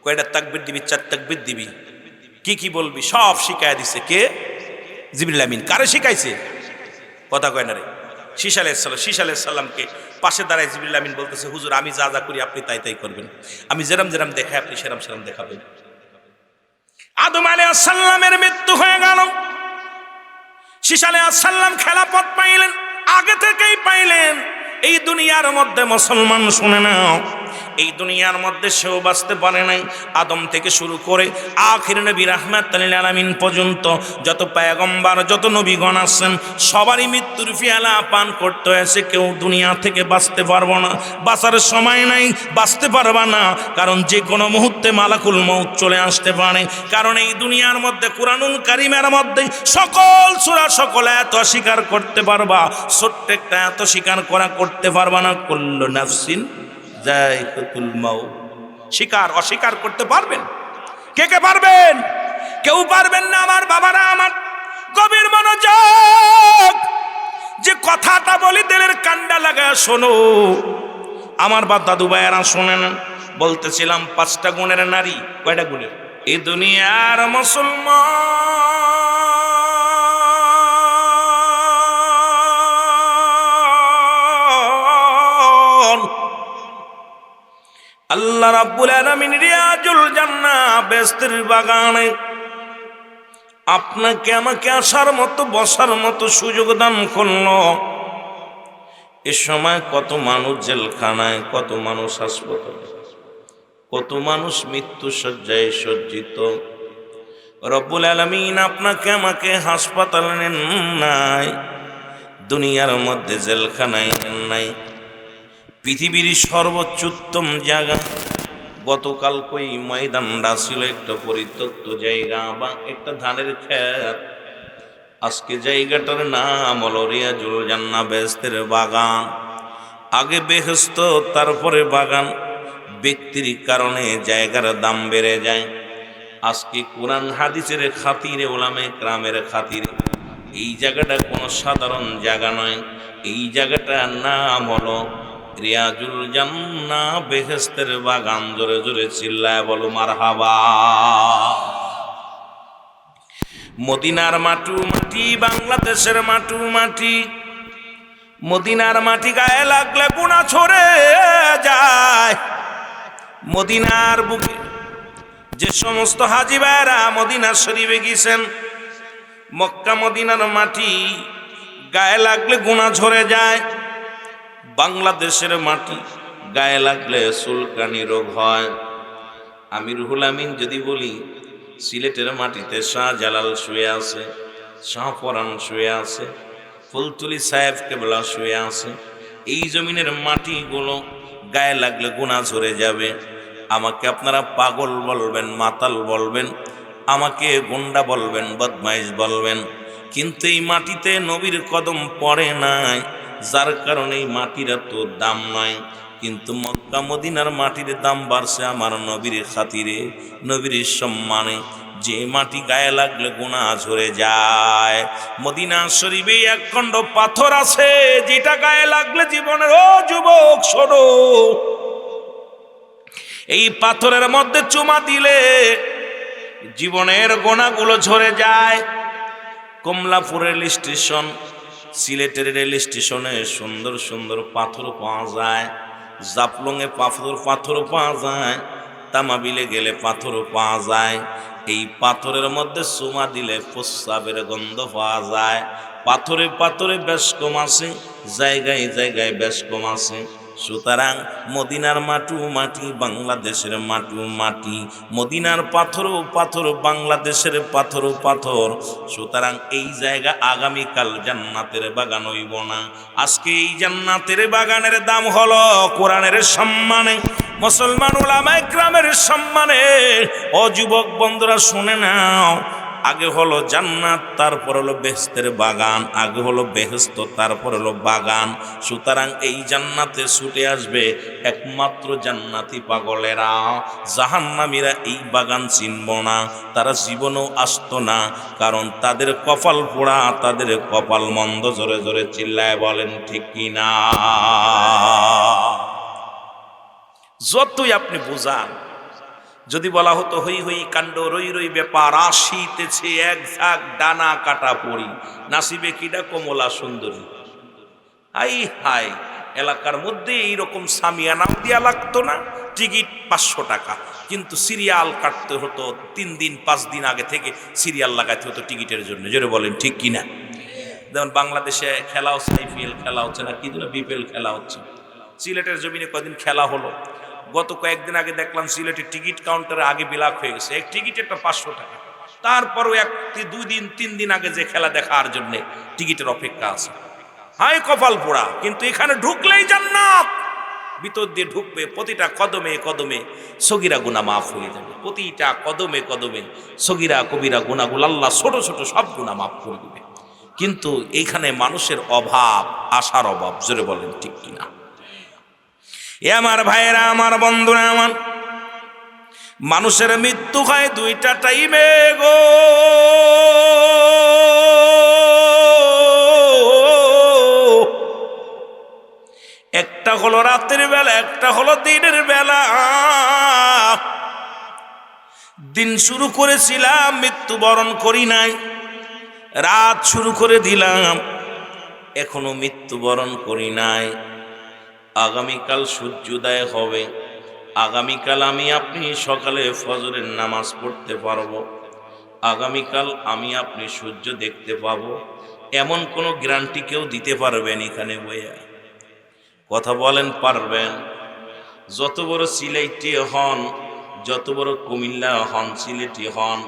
কয়টা তাকবীর দিবি, 4 তাকবীর দিবি, কি কি বলবি সব শিখায়া দিছে। কে? জিবরিল আমিন। কারে শিখাইছে? কথা কয় না রে। শীশ আলাইহিস সালামকে পাশে দাঁড়ায় জিবরিল আমিন বলতেছে, হুজুর আমি যা যা করি আপনি তাই তাই করবেন, আমি যেরাম যেরাম দেখাই আপনি সেরাম সেরাম দেখাবেন। আদম আলাইহিস সালামের মৃত্যু হয়ে গেল, শীশ আলাইহিস সালাম খেলাফত পাইলেন, আগে থেকেই পাইলেন। এই দুনিয়ার মধ্যে মুসলমান শুনে নাও, এই দুনিয়ার মধ্যে সেও বাঁচতে পারে নাই। আদম থেকে শুরু করে আখির নবী রাহমাতুল লিল আলামিন পর্যন্ত যত পয়গম্বর যত নবীগণ আছেন সবারই মৃত্যুর পেয়ালা পান করতে হয়েছে। কেউ দুনিয়া থেকে বাঁচতে পারবো না, বাঁচার সময় নাই, বাঁচতে পারবা না, কারণ যে কোনো মুহূর্তে মালাকুল মউত চলে আসতে পারে। কারণ এই দুনিয়ার মধ্যে কুরআনুল কারীমের মধ্যে সকল সূরা সকল আয়াত অস্বীকার করতে পারবা, ছোট্ট একটা আয়াত স্বীকার করতে পারবা না। কুল্লু নাফসিন যায়কাতুল মাউত। স্বীকার অস্বীকার করতে পারবেন? কে কে পারবেন? কেউ পারবেন না। আমার বাবারা, আমার গভীর মনোযোগ, যে কথাটা বলি দিলের কান্ডা লাগায় শোনো। আমার বাপ দাদু ভাইয়েরা শোনেন, বলতেছিলাম 5টা গুণের নারী। কয়টা গুণের? এই দুনিয়ার মুসলমান আল্লাহ রাব্বুল আলামিন রিয়াজুল জান্নাহ বেহেশতের বাগানে আপনাকে আমাকে আসার মতো বসার মতো সুযোগ দান করলো। এ সময় কত মানুষ জেলখানায়, কত মানুষ হাসপাতালে, কত মানুষ মৃত্যু শয্যায় সজ্জিত। রব্বুল আলামিন আপনাকে আমাকে হাসপাতালে নেন নাই, দুনিয়ার মধ্যে জেলখানায় নেন নাই, পৃথিবীর সর্বোচ্চ উত্তম জায়গা। গতকাল কই ময়দানটা ছিল একটা পরিত্যক্ত জায়গা বা একটা ধানের ক্ষেত, আজকে জায়গাটার নাম হলো রিয়াজুল জান্নাহ বেহেশতের বাগান। আগে বেহেশত তারপরে বাগান, ব্যক্তির কারণে জায়গার দাম বেড়ে যায়। আজকে কোরআন হাদিসের খাতিরে, উলামায়ে কেরামের খাতিরে এই জায়গাটা কোনো সাধারণ জায়গা নয়, এই জায়গাটার নাম হলো রিয়াজুল জান্নাহ বেহেশতের বাগান। জোরে জোরে চিল্লায় বলো মারহাবা। মদিনার মাটু মাটি, বাংলাদেশের মাটু মাটি, মদিনার মাটি গায়ে লাগলে গুনাহ ছড়ে যায়। মদিনার বুকে যে সমস্ত হাজী ভাইরা মদিনা শরীফে গেছেন, মক্কা মদিনার মাটি গায়ে লাগলে গুনাহ ঝরে যায়। বাংলাদেশের মাটি গায়ে লাগলে চুলকানি রোগ হয়। আমি রুহুল আমিন যদি বলি, সিলেটের মাটিতে শাহজালাল শুয়ে আছে, শাহপরান শুয়ে আছে, ফুলতুলি সাহেব কেবলা শুয়ে আছে। এই জমিনের মাটিগুলো গায়ে লাগলে গুনাহ ঝরে যাবে। আমাকে আপনারা পাগল বলবেন, মাতাল বলবেন, আমাকে গুন্ডা বলবেন, বদমাইশ বলবেন, কিন্তু এই মাটিতে নবীর কদম পড়ে নাই, যার কারণে এই মাটির এত দাম নাই। কিন্তু মক্কা মদিনার মাটির দাম বাড়ছে আমার নবীর খাতিরে, নবীর সম্মানে। যে মাটি গায়ে লাগলে গুনাহ ঝরে যায়। মদিনা শরীফে এক খণ্ড পাথর আছে, যেটা গায়ে লাগলে জীবনের, ও যুবক শোনো, এই পাথরের মধ্যে চুমা দিলে জীবনের গোনাগুলো ঝরে যায়। কমলাপুর রেল স্টেশন, সিলেটের রেল স্টেশনে সুন্দর সুন্দর পাথর পাওয়া যায়, জাফলংয়ে পাথর পাওয়া যায়, তামাবিলে গেলে পাথর পাওয়া যায়। এই পাথরের মধ্যে চুমা দিলে প্রস্রাবের গন্ধ পাওয়া যায়। পাথরে পাথরে বেশ কম আছে, জায়গায় জায়গায় বেশ কম আছে। সুতরাং মদিনার মাটু মাটি, বাংলাদেশের মাটু মাটি, মদিনার পাথরও পাথর, বাংলাদেশের পাথরও পাথর। সুতরাং এই জায়গা আগামীকাল জান্নাতের বাগান হইব না। আজকে এই জান্নাতের বাগানের দাম হলো কোরআনের সম্মানে, মুসলমান উলামায়ে কেরামের সম্মানে। ও যুবক বন্ধুরা শুনে নাও, আগে হলো জান্নাত, তারপর হলো বেহেশতের বাগান। আগে হলো বেহেশত, তারপর হলো বাগান। সুতরাং এই জান্নাতে ছুটে আসবে একমাত্র জান্নাতি পাগলেরা। জাহান্নামীরা এই বাগান চিনব না, তারা জীবনেও আসতো না, কারণ তাদের কপাল পোড়া, তাদের কপাল মন্দ। জোরে জোরে চিল্লায় বলেন ঠিক কিনা? যতই আপনি বুঝান, যদি বলা হতো হই হই কাণ্ড রই রই ব্যাপার, আসিতেছে এক ঝাঁক ডানা কাটা পড়ি, নাসিবে কিডা কমলা সুন্দরী। হাই হাই, এলাকার মধ্যে এইরকম সামিয়ানা দিয়া লাগতো না, টিকিট 500 টাকা, কিন্তু সিরিয়াল কাটতে হতো 3 দিন 5 দিন আগে থেকে সিরিয়াল লাগাতে হতো টিকিটের জন্য। জোরে বলেন ঠিক কিনা? যেমন বাংলাদেশে খেলা হচ্ছে, IPL খেলা হচ্ছে না, কি যেন BPL খেলা হচ্ছে। সিলেটের জমিনে কদিন খেলা হলো, গত কয়েকদিন আগে দেখলাম সিলেটের টিকিট কাউন্টারে আগে বিলাক হয়ে গেছে, এক টিকিটেরটা 500 টাকা। তারপরও 2 দিন 3 দিন আগে যে খেলা দেখার জন্য টিকিটের অপেক্ষা আছে। হাই কপাল পোড়া, কিন্তু এখানে ঢুকলেই জান্নাত। ভিতর দিয়ে ঢুকবে, প্রতিটা কদমে কদমে সগীরা গুনাহ মাফ হয়ে যাবে। প্রতিটা কদমে কদমে সগীরা কবিরা গুনাহগুলো আল্লাহ ছোট ছোট সব গুনাহ মাফ করে দিবে। কিন্তু এইখানে মানুষের অভাব, আশার অভাব। জোরে বলেন ঠিক কিনা? এ আমার ভাইয়েরা, আমার বন্ধুরা, আমার মানুষের মৃত্যু হয় 2টা টাইমে গো। একটা হলো রাতের বেলা, একটা হলো দিনের বেলা। দিন শুরু করেছিলাম, মৃত্যুবরণ করি নাই। রাত শুরু করে দিলাম, এখনো মৃত্যুবরণ করি নাই। আগামীকাল সূর্যোদয় হবে, আগামীকাল আমি আপনি সকালে ফজরের নামাজ পড়তে পারবো, আগামীকাল আমি আপনি সূর্য দেখতে পাবো, এমন কোনো গ্যারান্টি কেউ দিতে পারবেন এখানে বইয়া? কথা বলেন, পারবেন? যত বড় সিলেটি হন, যত বড় কুমিল্লা হন, সিলেটি হন,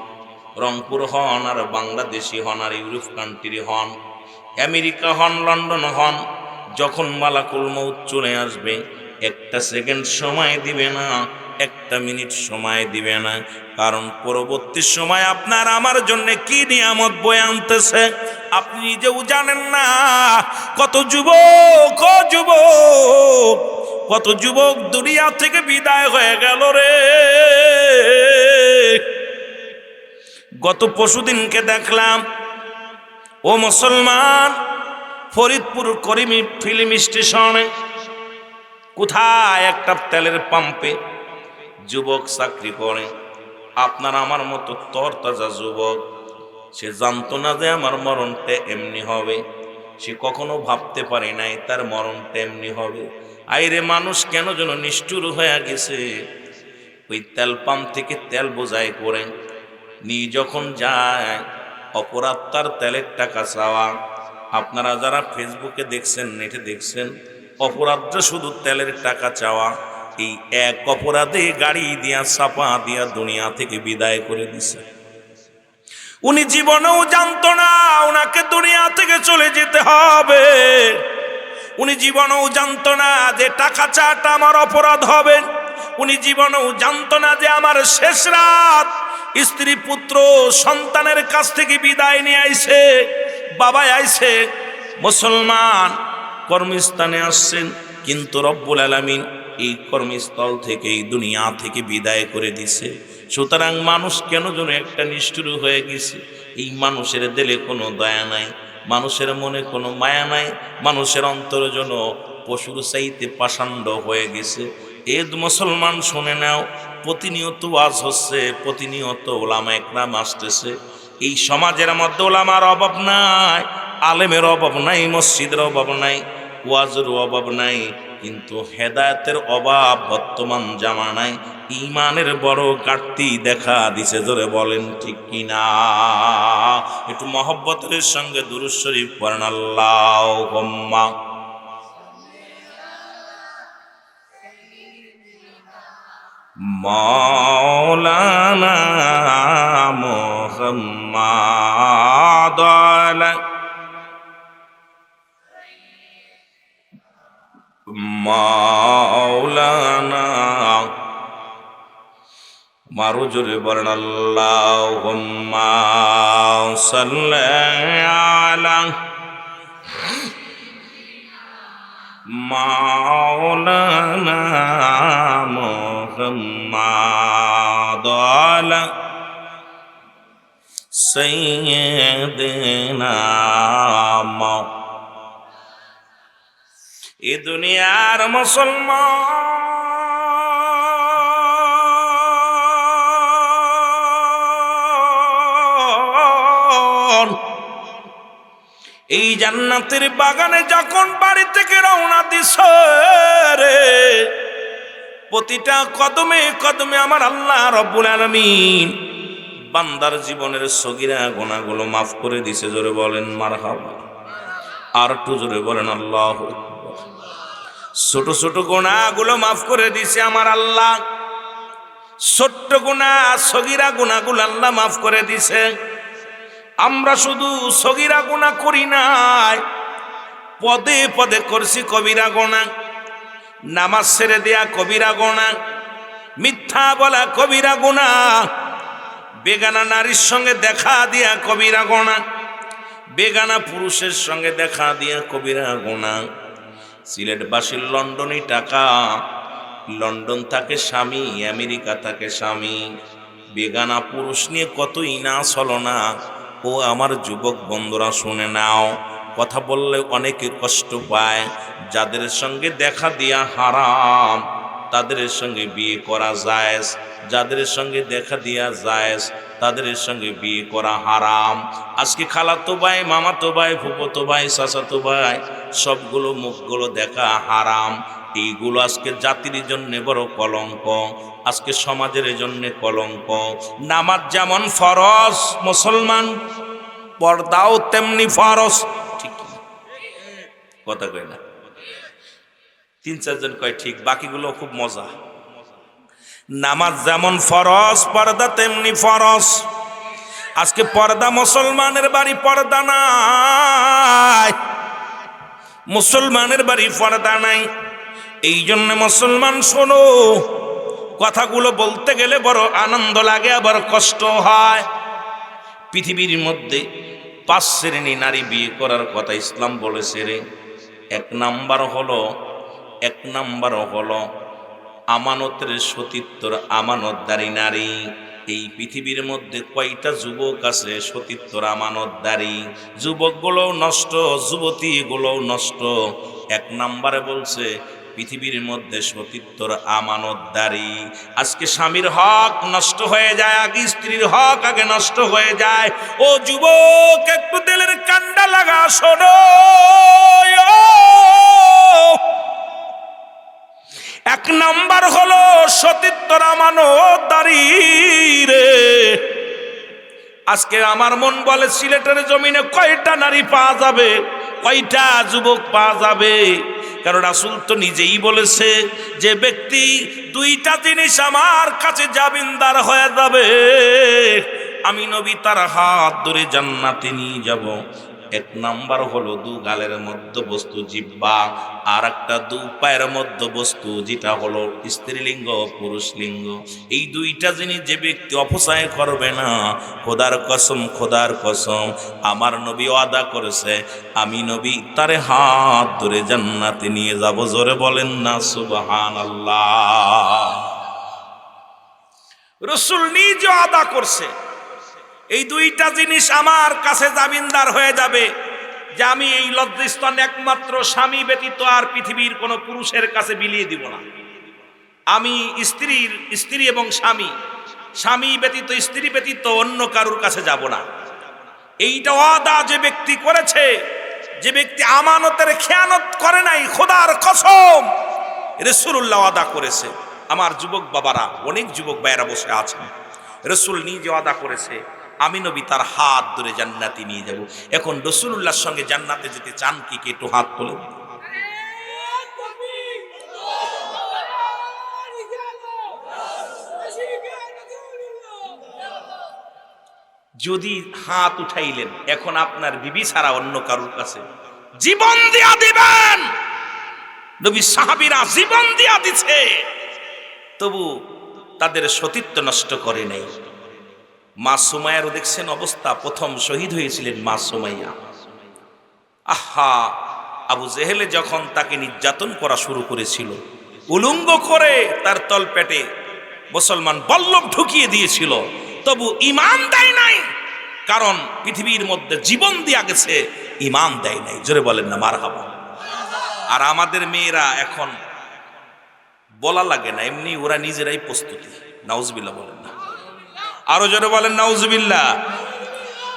রংপুর হন, আর বাংলাদেশি হন, আর ইউরোপ কান্ট্রি হন, আমেরিকা হন, লন্ডন হন, যখন মালাকুল মউত চলে আসবে, 1 সেকেন্ড সময় দিবে না, 1 মিনিট সময় দিবে না। কারণ পরবর্তী সময় আপনার আমার জন্য কি নিয়ামত বয়ে আনতেছে আপনি নিজেও জানেন না। কত যুবক, কত যুবক দুনিয়া থেকে বিদায় হয়ে গেল রে। গত পরশুদিনকে দেখলাম, ও মুসলমান, ফরিদপুর করিমি ফিল্ম স্টেশনে কোথায় একটা তেলের পাম্পে যুবক চাকরি করে। আপনার আমার মতো তরতাজা যুবক, সে জানতো না যে আমার মরণটা এমনি হবে। সে কখনো ভাবতে পারে নাই তার মরণটা এমনি হবে। আইরে মানুষ কেন যেন নিষ্ঠুর হয়ে গেছে। ওই তেল পাম্প থেকে তেল বোঝাই করে নিয়ে যখন যায়, অপরাধ তার তেলের টাকা চাওয়া। আপনারা যারা ফেসবুকে দেখছেন, নেটে দেখছেন, অপরাধটা শুধু তেলের টাকা চাওয়া। এই এক অপরাধে গাড়ি দিয়া চাপা দিয়া দুনিয়া থেকে বিদায় করে দিছে। উনি জীবনেও জানতো না ওনাকে দুনিয়া থেকে চলে যেতে হবে। উনি জীবনেও জানতো না যে টাকা চাটা আমার অপরাধ হবে। উনি জীবনেও জানতো না যে আমার শেষ রাত। স্ত্রী পুত্র সন্তানের কাছ থেকে বিদায় নিয়ে আইছে, বাবা আইছে, মুসলমান কর্মস্থানে আসছেন, কিন্তু রব্বুল আলামিন এই কর্মস্থল থেকে, এই দুনিয়া থেকে বিদায় করে দিছে। সুতরাং মানুষ কেন যেন একটা নিষ্ঠুর হয়ে গেছে। এই মানুষের দিলে কোনো দয়া নাই, মানুষের মনে কোনো মায়া নাই, মানুষের অন্তর যেন পশুর চাইতে পাষাণ্ড হয়ে গেছে। এদ মুসলমান শুনে নাও, প্রতিনিয়ত ওয়াজ হচ্ছে, প্রতিনিয়ত ওলামায়ে কেরাম আসতেছে। এই সমাজের মধ্যে ওলামার অভাব নাই, আলেমের অভাব নাই, মসজিদের অভাব নাই, ওয়াজের অভাব নাই, কিন্তু হেদায়েতের অভাব বর্তমান জামানায় ঈমানের বড় ঘাটতি দেখা দিছে। জোরে বলেন ঠিক কিনা? একটু মহব্বতের সঙ্গে দুরূদ শরীফ পড়েন, আল্লাহুম্মা। মাওলানা মুহাম্মাদ মাওলানা মারু জোরে বলেন আল্লাহুম্মা সাল্লি আলা মাওলানা মুহাম্মাদ আলা সাইয়্যিদিনা এ দুনিয়ার মুসলমান এই জান্নাতের বাগানে যখন বাড়ি থেকে রওনা দিছে রে, প্রতিটা কদমে কদমে আমার আল্লাহ রব্বুল আলামিন বান্দার জীবনের সগীরা গুনাহগুলো মাফ করে দিছে। জোরে বলেন মারহাবা। আর একটু জোরে বলেন আল্লাহু আকবার। ছোট ছোট গুনাহগুলো মাফ করে দিছে আমার আল্লাহ। ছোট্ট গুনাহ সগীরা গুনাহগুলো আল্লাহ মাফ করে দিছে। আমরা শুধু সগীরা গুনাহ করি নাই, পদে পদে করছি কবিরা গুনাহ। নামাজ ছেড়ে দেয়া কবিরা গুনাহ, মিথ্যা বলা কবিরা গুনাহ, বেগানা নারীর সঙ্গে দেখা দিয়া কবিরা গুনাহ, বেগানা পুরুষের সঙ্গে দেখা দিয়া কবিরা গুনাহ। সিলেটবাসীর লন্ডনে টাকা, লন্ডন থাকে স্বামী, আমেরিকা থাকে স্বামী, বেগানা পুরুষ নিয়ে কতই না ছলনা। ও আমার যুবক বন্ধুরা শুনে নাও, কথা বললে অনেকে কষ্ট পায়। যাদের সঙ্গে দেখা দিয়া হারাম তাদের সঙ্গে বিয়ে করা জায়েজ, যাদের সঙ্গে দেখা দিয়া জায়েজ তাদের সঙ্গে বিয়ে করা হারাম। আজকে খালাতো ভাই, মামাতো ভাই, ফুফাতো ভাই, চাচাতো ভাই সবগুলো মুখগুলো দেখা হারাম। এইগুলো আজকে জাতির জন্য বড় কলঙ্ক, আজকে সমাজের জন্য কলঙ্ক। নামাজ যেমন ফরজ, মুসলমান পর্দাও তেমনি ফরজ। ঠিক কথা কয় না? তিন চারজন কয় ঠিক, বাকিগুলো খুব মজা। নামাজ যেমন ফরজ, পর্দা তেমনি ফরজ। আজকে পর্দা মুসলমানের বাড়ি পর্দা নাই, মুসলমানের বাড়ি পর্দা নাই। এই জন্য মুসলমান শোনো, কথাগুলো বলতে গেলে বড় আনন্দ লাগে, আবার কষ্ট হয়। পৃথিবীর মধ্যে 5 শ্রেণী নারী বিয়ে করার কথা ইসলাম বলেছে রে। এক নাম্বার হলো আমানতের সতীত্বর আমানতদারী নারী। এই পৃথিবীর মধ্যে কয়টা যুবক আছে সতীত্বর আমানতদারী? যুবকগুলো নষ্ট, যুবতীগুলো নষ্ট। এক নাম্বারে বলছে পৃথিবীর মধ্যে সতীত্বর আমানতদারী। আজকে স্বামীর হক নষ্ট হয়ে যায়, আগে স্ত্রীর হক আগে নষ্ট হয়ে যায়। ও যুবক, একটু দিলের কান্ডা লাগা শোনো। এক নাম্বার হলো সতীত্বর আমানতদারী রে। আজকে আমার মন বলে সিলেটের জমিনে কয়টা নারী পাওয়া যাবে, কয়টা যুবক পাওয়া যাবে? কারণ রাসূল তো নিজেই বলেছে যে ব্যক্তি 2টা জিনিস আমার কাছে জামিনদার হয়ে যাবে, আমি নবী তার হাত ধরে জান্নাতে নিয়ে যাব। এক নাম্বার হলো 2 গালের মধ্যবস্তু জিহ্বা, আর একটা 2 পায়ের মধ্যবস্তু, যেটা হলো স্ত্রীলিঙ্গ পুরুষলিঙ্গ। এই 2টা জিনিস যে ব্যক্তি অপচয় করবে না, খোদার কসম আমার নবী ওয়াদা করেছে, আমি নবী তারে হাত ধরে জান্নাতে নিয়ে যাব। জোরে বলেন না সুবহানাল্লাহ। রাসূল নিজে ওয়াদা করছে, এই 2টা জিনিস আমার কাছে জামিনদার হয়ে যাবে যে আমি এই লজ্জাস্থান একমাত্র স্বামী ব্যতীত আর পৃথিবীর কোনো পুরুষের কাছে বিলিয়ে দিব না। আমি স্ত্রী এবং স্বামী ব্যতীত, স্ত্রী ব্যতীত অন্য কারুর কাছে যাব না। এইটা ওয়াদা যে ব্যক্তি করেছে, যে ব্যক্তি আমানতের খেয়ানত করে নাই, খোদার কসম রাসূলুল্লাহ ওয়াদা করেছে। আমার যুবক বাবারা, অনেক যুবক ভাইয়েরা বসে আছেন, রাসূল নিজে ওয়াদা করেছে আমি নবী তার হাত ধরে জান্নাতে নিয়ে যাব। এখন রাসূলুল্লাহর সঙ্গে জান্নাতে যেতে চান কি? কে একটু হাত তোলেন। যদি হাত উঠাইলেন, এখন আপনার বিবি ছাড়া অন্য কারোর কাছে জীবন দিয়া দিবেন। নবী সাহাবীরা জীবন দিয়া দিছে, তবু তাদের সতীত্ব নষ্ট করে নাই। মা সুমাইয়ারও দেখছেন অবস্থা, প্রথম শহীদ হয়েছিলেন মা সুমাইয়া। আহা, আবু জেহেলে যখন তাকে নির্যাতন করা শুরু করেছিল, উলঙ্গ করে তার তলপেটে মুসলমান বল্লভ ঢুকিয়ে দিয়েছিল, তবু ঈমান দেয় নাই। কারণ পৃথিবীর মধ্যে জীবন দিয়া গেছে, ঈমান দেয় নাই। জোরে বলেন না মারহাবা। আর আমাদের মেয়েরা এখন বলা লাগে না, এমনি ওরা নিজেরাই প্রস্তুতি। নাউজুবিল্লাহ বলেন না, আরো জোরে বলেন নাউজুবিল্লাহ।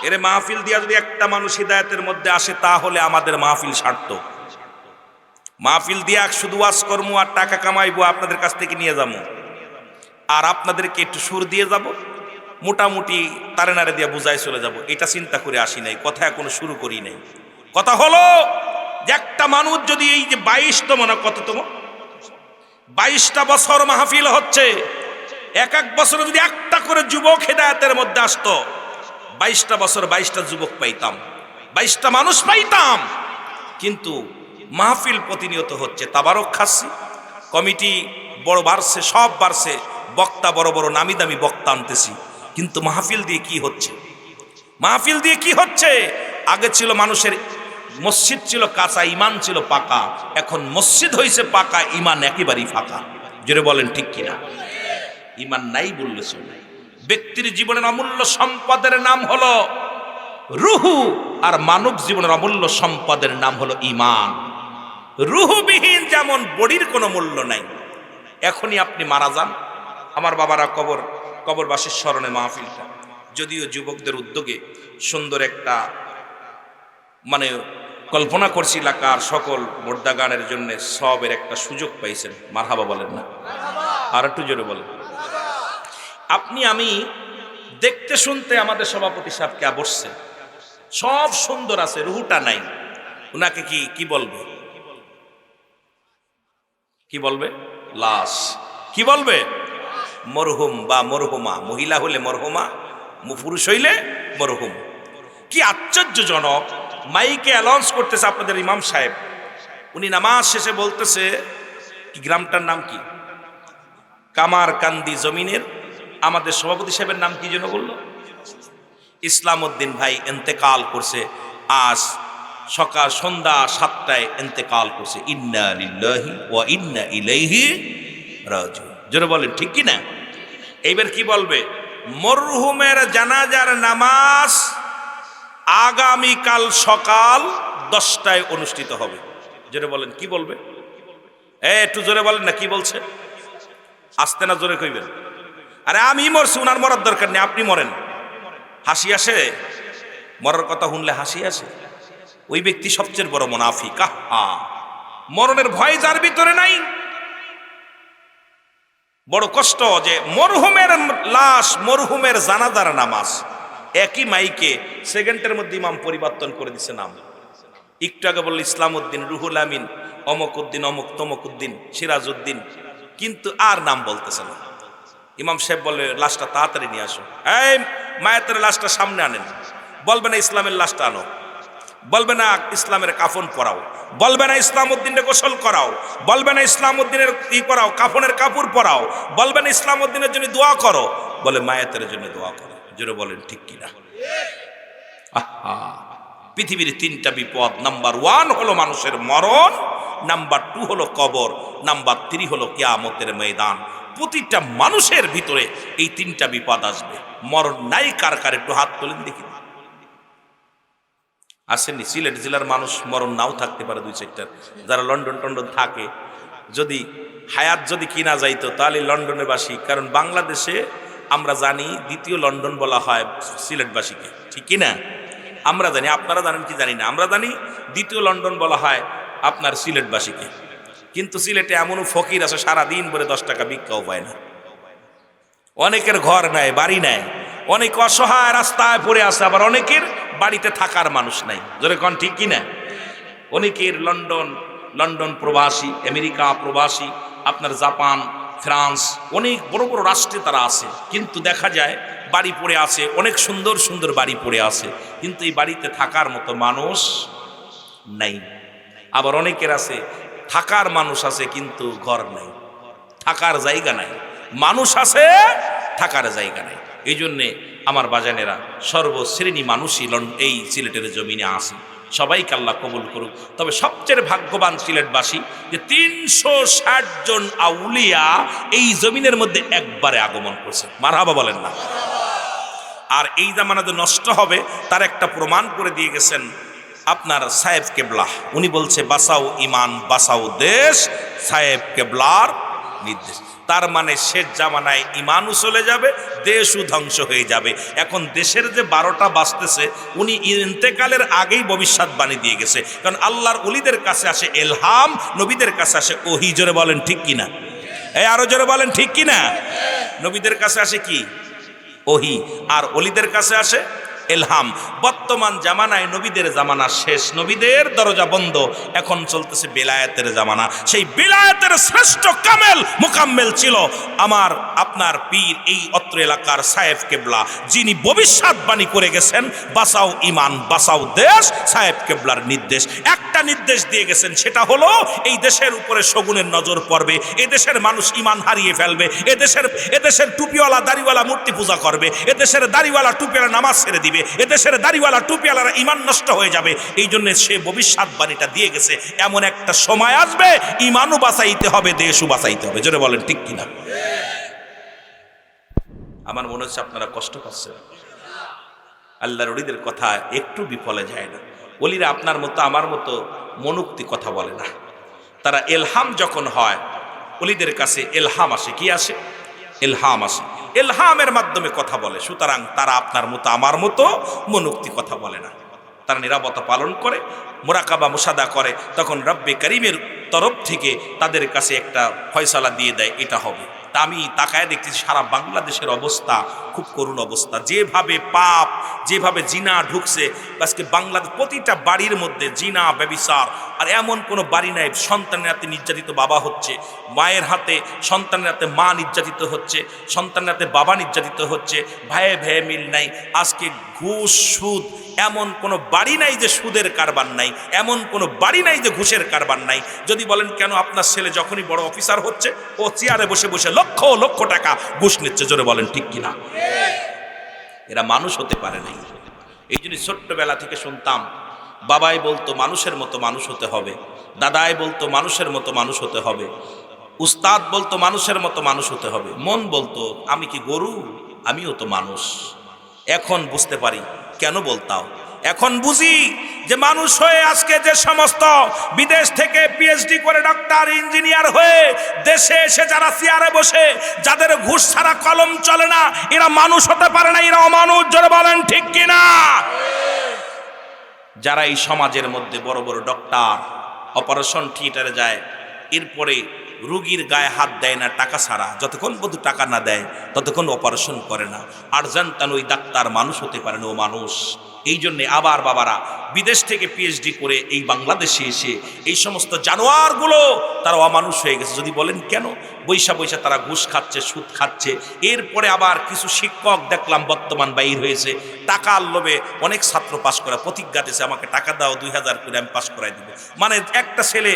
এর মাহফিল দিয়া যদি একটা মানুষ হিদায়াতের মধ্যে আসে, তাহলে আমাদের মাহফিল সার্থক। মাহফিল দিয়া শুধু ওয়াজ করবো আর টাকা কামাইবো, আপনাদের কাছ থেকে নিয়ে যাবো, আর আপনাদেরকে একটু সুর দিয়ে যাব, মোটামুটি তারে নারে দিয়া বুঝাই চলে যাব, এটা চিন্তা করে আসি নাই, কথা এখনো শুরু করি নাই। কথা হলো যে একটা মানুষ যদি এই যে 22তম না কততম 22টা বছর মাহফিল হচ্ছে, এক এক বছরে যদি একটা করে যুবক হিদায়াতের মধ্যে আসতো, 22টা বছর 22টা যুবক পাইতাম, 22টা মানুষ পাইতাম। কিন্তু মাহফিল প্রতিনিয়ত হচ্ছে, তাবারক খাচ্ছি, কমিটি বড় বাড়ছে, সব বাড়ছে, বক্তা বড় বড় নামি দামি বক্তা আনতেছি, কিন্তু মাহফিল দিয়ে কি হচ্ছে? মাহফিল দিয়ে কি হচ্ছে? আগে ছিল মানুষের মসজিদ ছিল কাঁচা, ইমান ছিল পাকা, এখন মসজিদ হয়েছে পাকা, ইমান একেবারেই ফাঁকা। জোরে বলেন ঠিক কিনা? ইমান নাই বললে চলে। ব্যক্তির জীবনের অমূল্য সম্পদের নাম হলো রুহু, আর মানব জীবনের অমূল্য সম্পদের নাম হলো ইমান। রুহুবিহীন যেমন বডির কোনো মূল্য নাই। এখনই আপনি মারা যান, আমার বাবারা কবরবাসীর স্মরণে মাহফিলটা, যদিও যুবকদের উদ্যোগে সুন্দর একটা মানে কল্পনা করছি, এলাকার সকল মোর্দা গানের জন্য সবের একটা সুযোগ পাইছেন। মারহাবা বলেন না, আর একটু জোরে বলেন। আপনি আমি দেখতে শুনতে আমাদের সভাপতি সাহেব কে বসছে, সব সুন্দর আছে, রুহুটা নাই। উনাকে কি বলবে? কি বলবে? লাশ। কি বলবে? মরহুম বা মরহুমা। মহিলা হলে মরহুমা, পুরুষ হইলে মরহুম। কি আশ্চর্যজনক! মাইকে অ্যানাউন্স করতেছে আপনাদের ইমাম সাহেব, উনি নামাজ শেষে বলতেছে, কি গ্রামটার নাম কি? কামারকান্দি জমিনের আমাদের সভাপতি সাহেবের নাম কি যেন বললো? ইসলাম উদ্দিন ভাই ইন্তেকাল করছে আজ সকাল সন্ধ্যা 7টায় ইন্তেকাল করছে। ইন্না লিল্লাহি ওয়া ইন্না ইলাইহি রাজিউন। জোরে বলেন ঠিক কি না? এইবার কি বলবে? মরহুমের জানাজার নামাজ আগামীকাল সকাল 10টায় অনুষ্ঠিত হবে। জোরে বলেন কি বলবে? একটু জোরে বলেন না, কি বলছে? আসতে না, জোরে কইবেন। আরে আমি মরছি, উনার মরার দরকার নেই, আপনি মরেন। হাসি আসে? মরার কথা শুনলে হাসি আসে? ওই ব্যক্তি সবচেয়ে বড় মুনাফিক। মরণের ভয় যার ভিতরে নাই, বড় কষ্ট যে মরহুমের লাশ, মরহুমের জানাজার নামাজ একই মাইকে সেকেন্ডের মধ্যে ইমাম পরিবর্তন করে দিছে নাম। একটু আগে বলল ইসলাম উদ্দিন, রুহুল আমিন, অমক উদ্দিন, অমক তমক উদ্দিন, সিরাজ উদ্দিন, কিন্তু আর নাম বলতেছে না। ইমাম সাহেব বলে লাশটা তাড়াতাড়ি নিয়ে আসো, এই মায়াতের লাশটা সামনে আনেন। বলবে না ইসলামের লাশটা আনো, বলবে না ইসলামের কাফন পরাও, বলবে না ইসলাম উদ্দিনের গোসল করাও, বলবে না ইসলাম উদ্দিনের করাও, কাফনের কাপড় পরাও, বলবে না ইসলাম উদ্দিনের জন্য দোয়া করো, বলে মায়াতের জন্য দোয়া করো। জোরে বলেন ঠিক কিনা? পৃথিবীর 3টা বিপদ, নাম্বার 1 হলো মানুষের মরণ, নাম্বার 2 হলো কবর, নাম্বার 3 হলো কিয়ামতের ময়দান। প্রতিটা মানুষের ভিতরে এই 3টা বিপদ আসবে। মরণ নাই কার কার? একটু হাত তোলেন দেখি। আসেননি? সিলেট জেলার মানুষ মরণ নাও থাকতে পারে 2-4টা, যারা লন্ডন টন্ডন থাকে। যদি হায়াত যদি কিনা যাইতো তাহলে লন্ডনে বাসী, কারণ বাংলাদেশে আমরা জানি 2য় লন্ডন বলা হয় সিলেটবাসীকে, ঠিক কিনা? আমরা জানি, আপনারা জানেন কি জানি না, আমরা জানি 2য় লন্ডন বলা হয় আপনার সিলেটবাসীকে। কিন্তু সিলেটে এমনও ফকির আছে সারাদিন ভরে 10 টাকা ভিক্ষাও পায় না। অনেকের ঘর নাই, বাড়ি নাই, অনেক অসহায় রাস্তায় পড়ে আছে, আবার অনেকের বাড়িতে থাকার মানুষ নাই। জোরে কোন ঠিক কিনা? অনেকের লন্ডন প্রবাসী, আমেরিকা প্রবাসী, আপনার জাপান, ফ্রান্স, অনেক বড় বড় রাষ্ট্রে তারা আছে, কিন্তু দেখা যায় বাড়ি পড়ে আছে, অনেক সুন্দর সুন্দর বাড়ি পড়ে আছে, কিন্তু এই বাড়িতে থাকার মতো মানুষ নাই। আবার অনেকের আছে থাকার মানুষ আছে কিন্তু ঘর নাই, থাকার জায়গা নাই। মানুষ আছে, থাকার জায়গা নাই। এই জন্যে আমার বাজানেরা, সর্বশ্রেণী মানুষই এই সিলেটের জমিনে আছে। সবাইকে আল্লাহ কবুল করুক। তবে সবচেয়ে ভাগ্যবান সিলেটবাসী যে ৩৬০ জন আউলিয়া এই জমিনের মধ্যে একবারে আগমন করছে। মারহাবা বলেন না? আর এই জামানা যে নষ্ট হবে তার একটা প্রমাণ করে দিয়ে গেছেন আপনার সাহেব কেবলা। উনি বলছে বাঁচাও ইমান বাঁচাও দেশ, সাহেব কেবলার নির্দেশ। তার মানে শেষ জামানায় ইমানও চলে যাবে, দেশও ধ্বংস হয়ে যাবে। এখন দেশের যে 12টা বাজতেছে উনি ইন্তেকালের আগেই ভবিষ্যৎবাণী দিয়ে গেছে। কারণ আল্লাহর ওলিদের কাছে আসে এলহাম, নবীদের কাছে আসে ওহী। জোরে বলেন ঠিক কিনা? আরো জোরে বলেন ঠিক কিনা? নবীদের কাছে আসে কি? ওহী। আর ওলিদের কাছে আসে এলহাম। বর্তমান জামানায় নবীদের জামানা শেষ, নবীদের দরজা বন্ধ, এখন চলতেছে বেলায়েতের জামানা। সেই বেলায়েতের শ্রেষ্ঠ কামেল মুকাম্মেল ছিল আমার আপনার পীর, এই অত্র এলাকার সাহেব কেবলা, যিনি ভবিষ্যৎবাণী করে গেছেন বাঁচাও ইমান বাঁচাও দেশ, সাহেব কেবলার নির্দেশ। একটা নির্দেশ দিয়ে গেছেন, সেটা হলো এই দেশের উপরে শগুনের নজর পড়বে, এ দেশের মানুষ ইমান হারিয়ে ফেলবে, এদেশের টুপিওয়ালা দাড়িওয়ালা মূর্তি পূজা করবে, এদেশের দাড়িওয়ালা টুপিওয়ালা নামাজ ছেড়ে দিবে, এদেশের দাড়িওয়ালা টুপিওয়ালারা ইমান নষ্ট হয়ে যাবে। এই জন্য সে ভবিষ্যৎবাণীটা দিয়ে গেছে এমন একটা সময় আসবে ইমানও বাঁচাইতে হবে, দেশও বাঁচাইতে হবে। জোরে বলেন ঠিক কিনা? আমার মনে হচ্ছে আপনারা কষ্ট পাচ্ছেন। আল্লাহর ওলিদের কথা একটু বিফলে যায় না। ওলিরা আপনার মতো আমার মতো মনোক্তি কথা বলে না। তারা এলহাম যখন হয়, ওলিদের কাছে এলহাম আসে। কি আসে? এলহাম আসে। এলহামের মাধ্যমে কথা বলে। সুতরাং তারা আপনার মতো আমার মতো মনোক্তি কথা বলে না। তারা নিরাপত্তা পালন করে, মুরাকাবা মুশাদা করে, তখন রব্বে করিমের তরফ থেকে তাদের কাছে একটা ফয়সালা দিয়ে দেয়, এটা হবে। তা আমি তাকায় দেখতেছি সারা বাংলাদেশের অবস্থা খুব করুণ অবস্থা। যেভাবে পাপ, যেভাবে জিনা ঢুকছে, আজকে বাংলাদেশ প্রতিটা বাড়ির মধ্যে জিনা ব্যভিচার। আর এমন কোনো বাড়ি নাই সন্তানের হাতে নির্যাতিত বাবা হচ্ছে, মায়ের হাতে সন্তানের হাতে মা নির্যাতিত হচ্ছে, সন্তানের হাতে বাবা নির্যাতিত হচ্ছে, ভাইয়ে ভাইয়ে মিল নাই। আজকে ঘুষ সুদ, এমন কোনো বাড়ি নাই যে সুদের কারবার নাই, এমন কোনো বাড়ি নাই যে ঘুষের কারবার নাই। যদি বলেন কেন, আপনার ছেলে যখনই বড় অফিসার হচ্ছে ও চেয়ারে বসে বসে লক্ষ লক্ষ টাকা ঘুষ নিচ্ছে। জোরে বলেন ঠিক কিনা? এরা মানুষ হতে পারে নাই। এই জন্য ছোট্টবেলা থেকে শুনতাম, বাবাই বলতো মানুষের মতো মানুষ হতে হবে, দাদাই বলতো মানুষের মতো মানুষ হতে হবে, উস্তাদ বলতো মানুষের মতো মানুষ হতে হবে, মন বলতো আমি কি গরু, আমিও তো মানুষ। এখন বুঝতে পারি কেন বলতাম। এখন বুঝি যে মানুষ হয়ে আজকে যে সমস্ত বিদেশ থেকে পিএইচডি করে ডক্টর ইঞ্জিনিয়ার হয়ে দেশে এসে যারা চেয়ারে বসে, যাদের ঘুষ ছাড়া কলম চলে না, এরা মানুষ হতে পারে না, এরা অমানুষ। জোরে বলেন ঠিক কিনা? যারা এই সমাজের মধ্যে বড় বড় ডক্টর অপারেশন থিয়েটারে যায়, এরপরে রুগীর গায়ে হাত দেয় না টাকা ছাড়া, যতক্ষণ পর্যন্ত টাকা না দেয় ততক্ষণ অপারেশন করে না, আর জানতান ওই ডাক্তার মানুষ হতে পারে না, ও মানুষ। এই জন্যে আবার বাবারা বিদেশ থেকে পিএইচডি করে এই বাংলাদেশে এসে এই সমস্ত জানোয়ারগুলো তারা অমানুষ হয়ে গেছে। যদি বলেন কেন, বৈশা বৈশা তারা ঘুষ খাচ্ছে, সুদ খাচ্ছে। এরপরে আবার কিছু শিক্ষক দেখলাম বর্তমান বাইর হয়েছে, টাকার লোভে অনেক ছাত্র পাশ করা প্রতিজ্ঞা দিয়েছে, আমাকে টাকা দাও 2000 করে আমি পাশ করাই দেবো। মানে একটা ছেলে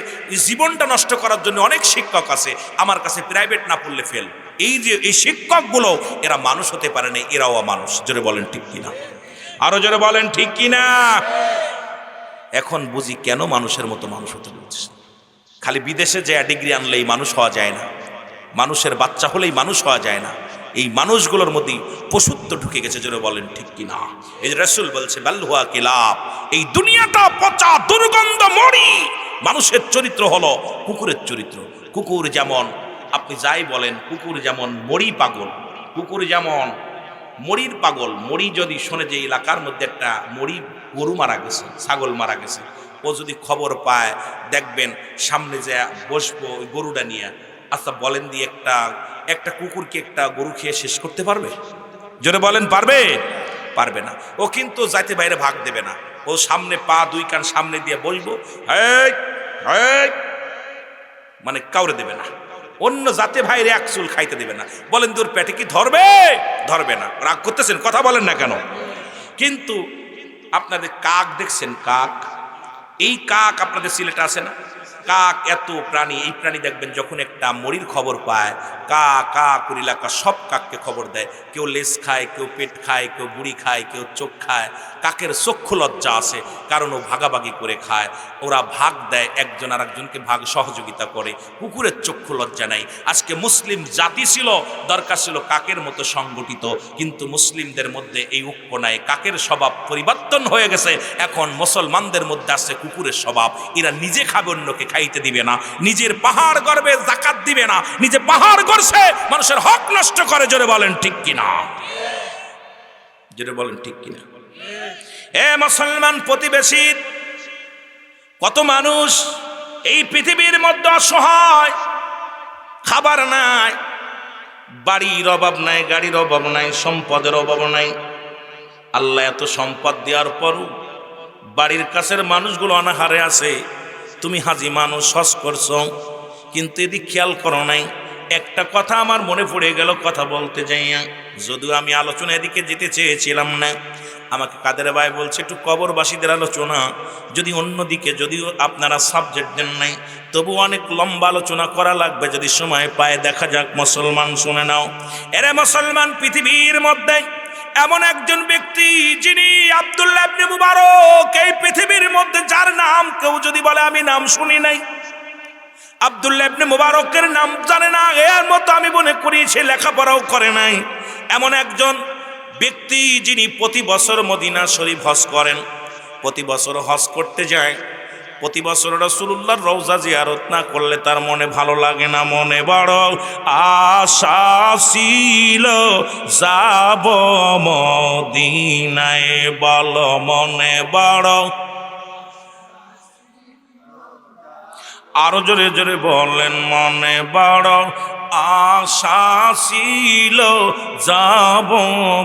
জীবনটা নষ্ট করার জন্য অনেক শিক্ষক আছে, আমার কাছে প্রাইভেট না পড়লে ফেল। এই যে এই শিক্ষকগুলো, এরা মানুষ হতে পারে না, এরাও মানুষ। জোরে বলেন ঠিক কিনা? আরো জোরে বলেন ঠিক কিনা? এখন বুঝি কেন মানুষের মতো মানুষ হতে বলছে। খালি বিদেশে যে ডিগ্রি আনলেই মানুষ হওয়া যায় না, মানুষের বাচ্চা হলেই মানুষ হওয়া যায় না। এই মানুষগুলোর মধ্যে পশুত্ব ঢুকে গেছে। জোরে বলেন ঠিক কিনা? এই যে রাসূল বলছে বাল্হুয়া কিলাব, এই দুনিয়াটা পচা দুর্গন্ধ মরি। মানুষের চরিত্র হলো কুকুরের চরিত্র। কুকুর যেমন, আপনি যাই বলেন, কুকুর যেমন মরি পাগল, কুকুর যেমন মরির পাগল। মরি যদি শোনে যে এলাকার মধ্যে একটা মরি গরু মারা গেছে, ছাগল মারা গেছে, ও যদি খবর পায়, দেখবেন সামনে যে বসবো ওই গরুটা নিয়ে। আচ্ছা বলেন দিয়ে একটা কুকুরকে একটা গরু খেয়ে শেষ করতে পারবে? জোরে বলেন পারবে? পারবে না। ও কিন্তু যাইতে বাইরে ভাগ দেবে না, ও সামনে পা দুই কান সামনে দিয়ে বসবো, মানে কাউরে দেবে না। অন্য জাতে ভাইরে এক চুল খাইতে দেবে না। বলেন তোর পেটে কি ধরবে? ধরবে না। রাগ করতেছেন, কথা বলেন না কেন? কিন্তু আপনাদের কাক দেখছেন, কাক, এই কাক আপনাদের সিলেটে আছে না? কাক এত প্রাণী, এই প্রাণী দেখবেন যখন একটা মরির খবর পায়, কা কা করে এলাকা সব কাককে খবর দেয়। কেউ লেজ খায়, কেউ পেট খায়, কেউ বুড়ি খায়, কেউ চোখ খায়। কাকের চক্ষু লজ্জা আছে, কারণ ও ভাগাভাগি করে খায়, ওরা ভাগ দেয়, একজন আর একজনকে ভাগ সহযোগিতা করে। কুকুরের চক্ষু লজ্জা নাই। আজকে মুসলিম জাতি ছিল, দরকার ছিল কাকের মতো সংগঠিত, কিন্তু মুসলিমদের মধ্যে এই ঐক্য নাই। কাকের স্বভাব পরিবর্তন হয়ে গেছে, এখন মুসলমানদের মধ্যে আছে কুকুরের স্বভাব। এরা নিজে খাবে, অন্যকে খাইতে দিবে না, নিজের পাহাড় গর্বে যাকাত দিবে না, নিজে পাহাড় গড়ছে, মানুষের হক নষ্ট করে। জোরে বলেন ঠিক কিনা? জোরে বলেন ঠিক কিনা? এ মুসলমান প্রতিবেশী, কত মানুষ এই পৃথিবীর মধ্যে অসহায়, খাবার নাই, বাড়ির অভাব নাই, গাড়ির অভাব নাই, সম্পদের অভাব নাই। আল্লাহ এত সম্পদ দেওয়ার পরও বাড়ির কাছের মানুষগুলো অনাহারে আছে। তুমি হাজি মানুষ, হজ করছো, কিন্তু এদিক খেয়াল করো নাই। একটা কথা আমার মনে পড়ে গেল, কথা বলতে যাইয়া, যদিও আমি আলোচনা এদিকে যেতে চেয়েছিলাম না। আমাকে কাদের ভাই বলছে একটু কবরবাসীদের আলোচনা, যদি অন্যদিকে, যদিও আপনারা সাবজেক্ট দেন নাই, তবু অনেক লম্বা আলোচনা করা লাগবে, যদি সময় পায়। দেখা যাক। মুসলমান শুনে নাও, এরে মুসলমান, পৃথিবীর মধ্যে এমন একজন ব্যক্তি যিনি আব্দুল্লাহ ইবনে মুবারক, এই পৃথিবীর মধ্যে যার নাম কেউ যদি বলে আমি নাম শুনি নাই, আব্দুল্লাহ ইবনে মুবারকের নাম জানে না, এর মতো আমি মনে করি সে লেখাপড়াও করে নাই। এমন একজন ব্যক্তি যিনি প্রতি বছর মদিনা শরীফ হজ করেন, প্রতি বছর হজ করতে যায়। প্রতি বছর রাসূলুল্লাহর রওজা জিয়ারত না করলে তার মনে ভালো লাগে না। মনে বড় আশা ছিল যাব মদিনায়, বল মনে বড়, আরো জোরে জোরে বলেন, মনে বড় আশা ছিল যাব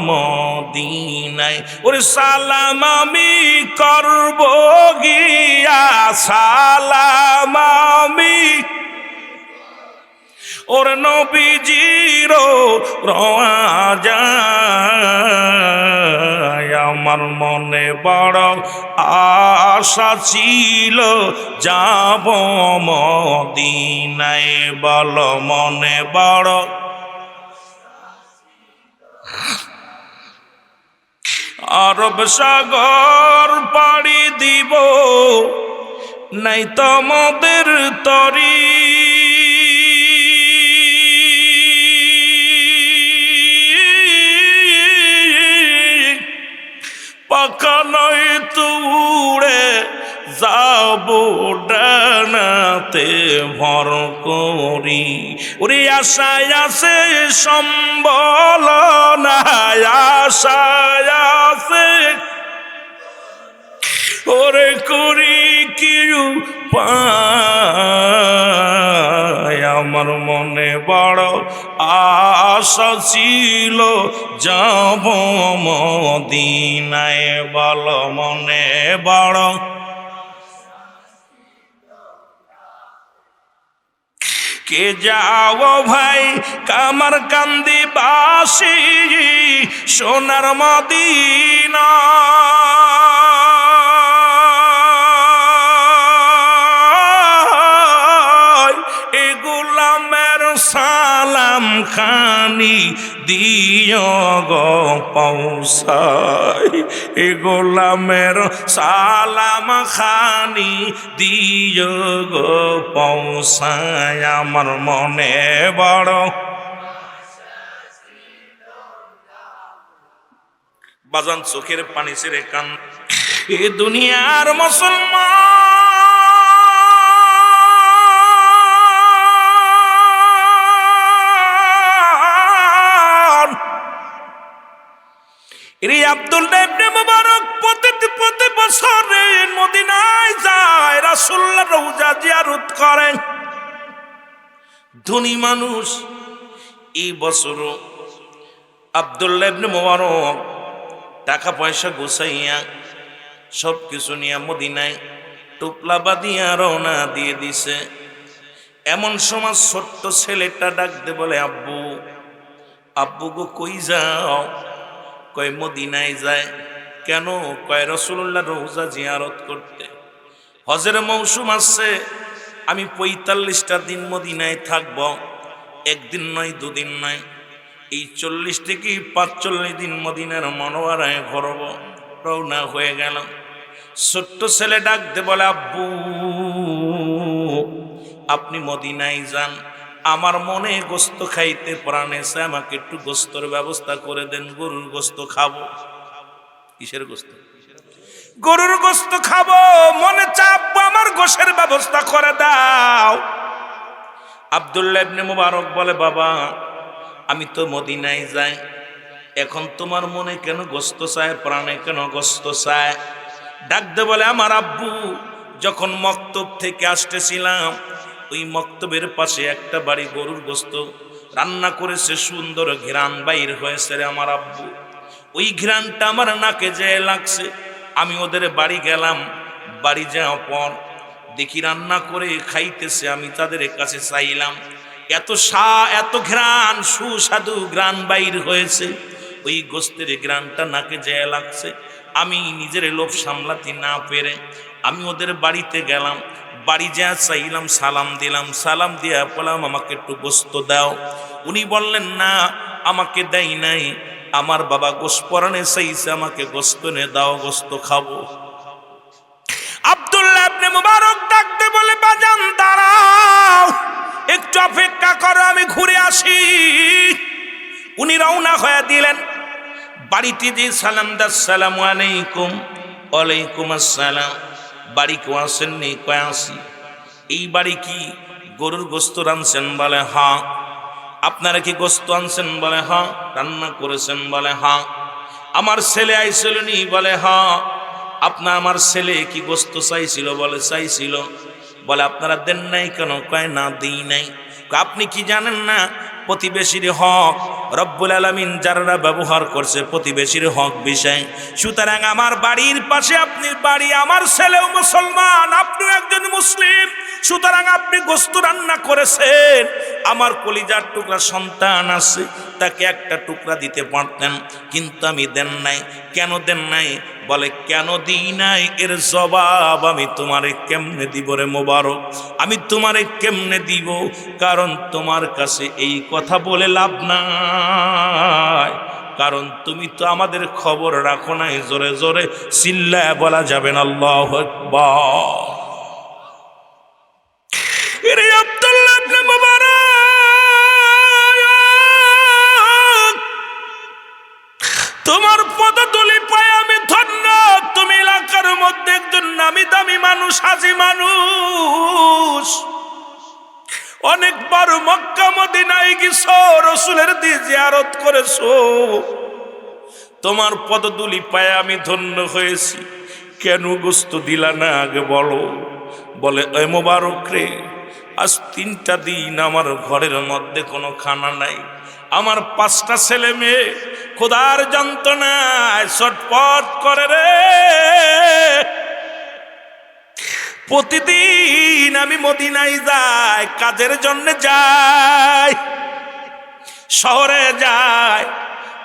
মদিনায়। ওরে সালাম আমি করব গিয়া, সালাম আমি ওর নবীজির রওজা, আমার মনে বড় আশা ছিল যাব মদিনায়, বল মনে বড়। আরব সাগর পাড়ি দিব, নাই তোমাদের তরি, পাখা নয় তুড়ে যাব ডানাতে ভর করি। ওরে আশায় আছে সম্বল নাই, আশায় আছে ওরে করি কি উপায়, আমার মনে বড় আশা ছিল যাব মদিনায়, বল মনে বড়। কে যাও ভাই কামার কান্দি বাসি, সোনার মদিনা, এ গোলামের সালাম খানি দিও গো পৌঁছাই, এ গোলামের সালাম খানি দিও গো পৌঁছাই, আমার মনে বড়। বাজান চোখের পানি ছেড়ে কান, এ দুনিয়ার মুসলমান, আব্দুল্লাহ ইবনে মুবারক প্রতি বছরে মদিনায় যায়, রাসূলুল্লাহর রওজা জিয়ারত করেন। ধনী মানুষ। এই বছরও আব্দুল্লাহ ইবনে মুবারক টাকা পয়সা গুছাইয়া সব কিছু নিয়ে মদিনায় টোপলা বাঁধিয়া রওনা দিয়ে দিছে। এমন সময় ছোট্ট ছেলেটা ডাকতে বলে, আব্বু আব্বু গো কই যাও? কয় মদিনায় যায়। কেন? কয় রাসূলুল্লাহ রওজা জিয়ারত করতে। হজের মৌসুম আসছে, আমি ৪৫টা দিন মদিনায় থাকব, একদিন নয় দুদিন নয়, এই ৪০ থেকে ৪৫ দিন মদিনার মনোয়ারায় ঘুরব। রওনা হয়ে গেল। ছোট্ট ছেলে ডাকতে বলে, আব্বু আপনি মদিনায় যান, আমার মনে গোস্ত খাইতে প্রাণ এসে, আমাকে একটু গোস্তর ব্যবস্থা করে দেন, গরুর গোস্ত খাবো। কিসের গোস্ত? গরুর গোস্ত খাবো, মনে চাপ, আমার গোশের ব্যবস্থা করে দাও। আব্দুল্লাহ ইবনে মুবারক বলে, বাবা আমি তো মদিনায় যাই, এখন তোমার মনে কেন গোস্ত চায়, প্রাণে কেন গোস্ত চায়? ডাকতে বলে, আমার আব্বু যখন মক্তব থেকে আসতেছিলাম, ওই মক্তবের পাশে একটা বাড়ি গরুর গোস্ত রান্না করেছে, সুন্দর ঘ্রাণ বাইর হয়েছে রে আমার আব্বু। ওই ঘ্রাণটা আমার নাকে যেয়ে লাগছে, আমি ওদের বাড়ি গেলাম। বাড়ি যাওয়ার পর দেখি রান্না করে খাইতেছে, আমি তাদের কাছে চাইলাম, এত ঘ্রাণ, সুস্বাদু ঘ্রাণ বাইর হয়েছে, ওই গোস্তের ঘ্রাণটা নাকে যেয়ে লাগছে। আমি নিজের লোভ সামলাতে না পেরে আমি ওদের বাড়িতে গেলাম। বাড়ি যা চাইলাম, সালাম দিলাম, সালাম দিয়া বললাম আমাকে একটু গোস্ত দাও। উনি বললেন না, আমাকে দেয় নাই, আমার বাবা গোস্ত পরাণে চাইছে, আমাকে গোস্ত নে দাও, গোস্ত খাবো। আব্দুল্লাহ ইবনে মুবারক ডাকতে বলে, বাজান দাঁড়াও, একটু অপেক্ষা করো, আমি ঘুরে আসি। উনি রওনা হয়ে দিলেন। বাড়িতে যে সালাম দা, আসসালামু আলাইকুম। ওয়ালাইকুম আসসালাম। বাড়ি কেউ আসেননি? কয় আসি। এই বাড়ি কি গরুর গোস্ত রানছেন? বলে হ্যাঁ। আপনারা কি গোস্ত আনছেন? বলে হ্যাঁ। রান্না করেছেন? বলে হ্যাঁ। আমার ছেলে আইছিল নি? বলে হ্যাঁ। আমার ছেলে কি গোস্ত চাইছিল? বলে চাইছিল। বলে আপনারা দেন নাই কেন? কয় না দিই নাই। আপনি কি জানেন না প্রতিবেশীর হক রব্বুল আলামিন যারা ব্যবহার করছে প্রতিবেশীর হক বিষয়? সুতরাং আমার বাড়ির পাশে আপনি বাড়ি, আমার ছেলেও মুসলমান, আপনিও একজন মুসলিম, সুতরাং আপনি গোস্ত রান্না করেছেন, আমার কলিজার টুকরা সন্তান আছে, তাকে একটা টুকরা দিতে পারতেন, কিন্তু আমি দেন নাই। কেন দেন নাই? বলে কেন দিই নাই এর জবাব আমি তোমারে কেমনে দিব রে মোবারক? আমি তোমারে কেমনে দিব? কারণ তোমার কাছে এই কথা বলে লাভ নাই, কারণ তুমি তো আমাদের খবর রাখো নাই। জোরে জোরে চিল্লায় বলা যাবে না আল্লাহু আকবার। এরে আব্দুল্লাহ ইবনে মুবারক, তোমার পদধূলি পায় আমি ধন্য। তুমি এলাকার মধ্যে একজন নামি দামি মানুষ, হাজী মানুষ, অনেকবার মক্কা মদিনায় গেছো, রাসূলের জিয়ারত করেছো, তোমার পদধূলি পায় আমি ধন্য হয়েছি, কেন গোস্ত দিলা না আগে বলো? বলে এ মোবারক রে, আজ 3টা দিন আমার ঘরের মধ্যে কোনো খানা নাই, আমার 5টা ছেলে মেয়ে ক্ষুধার যন্ত্রণায় ছটফট করে রে। প্রতিদিন আমি মদিনায় যাই, কাজের জন্য যাই, শহরে যাই,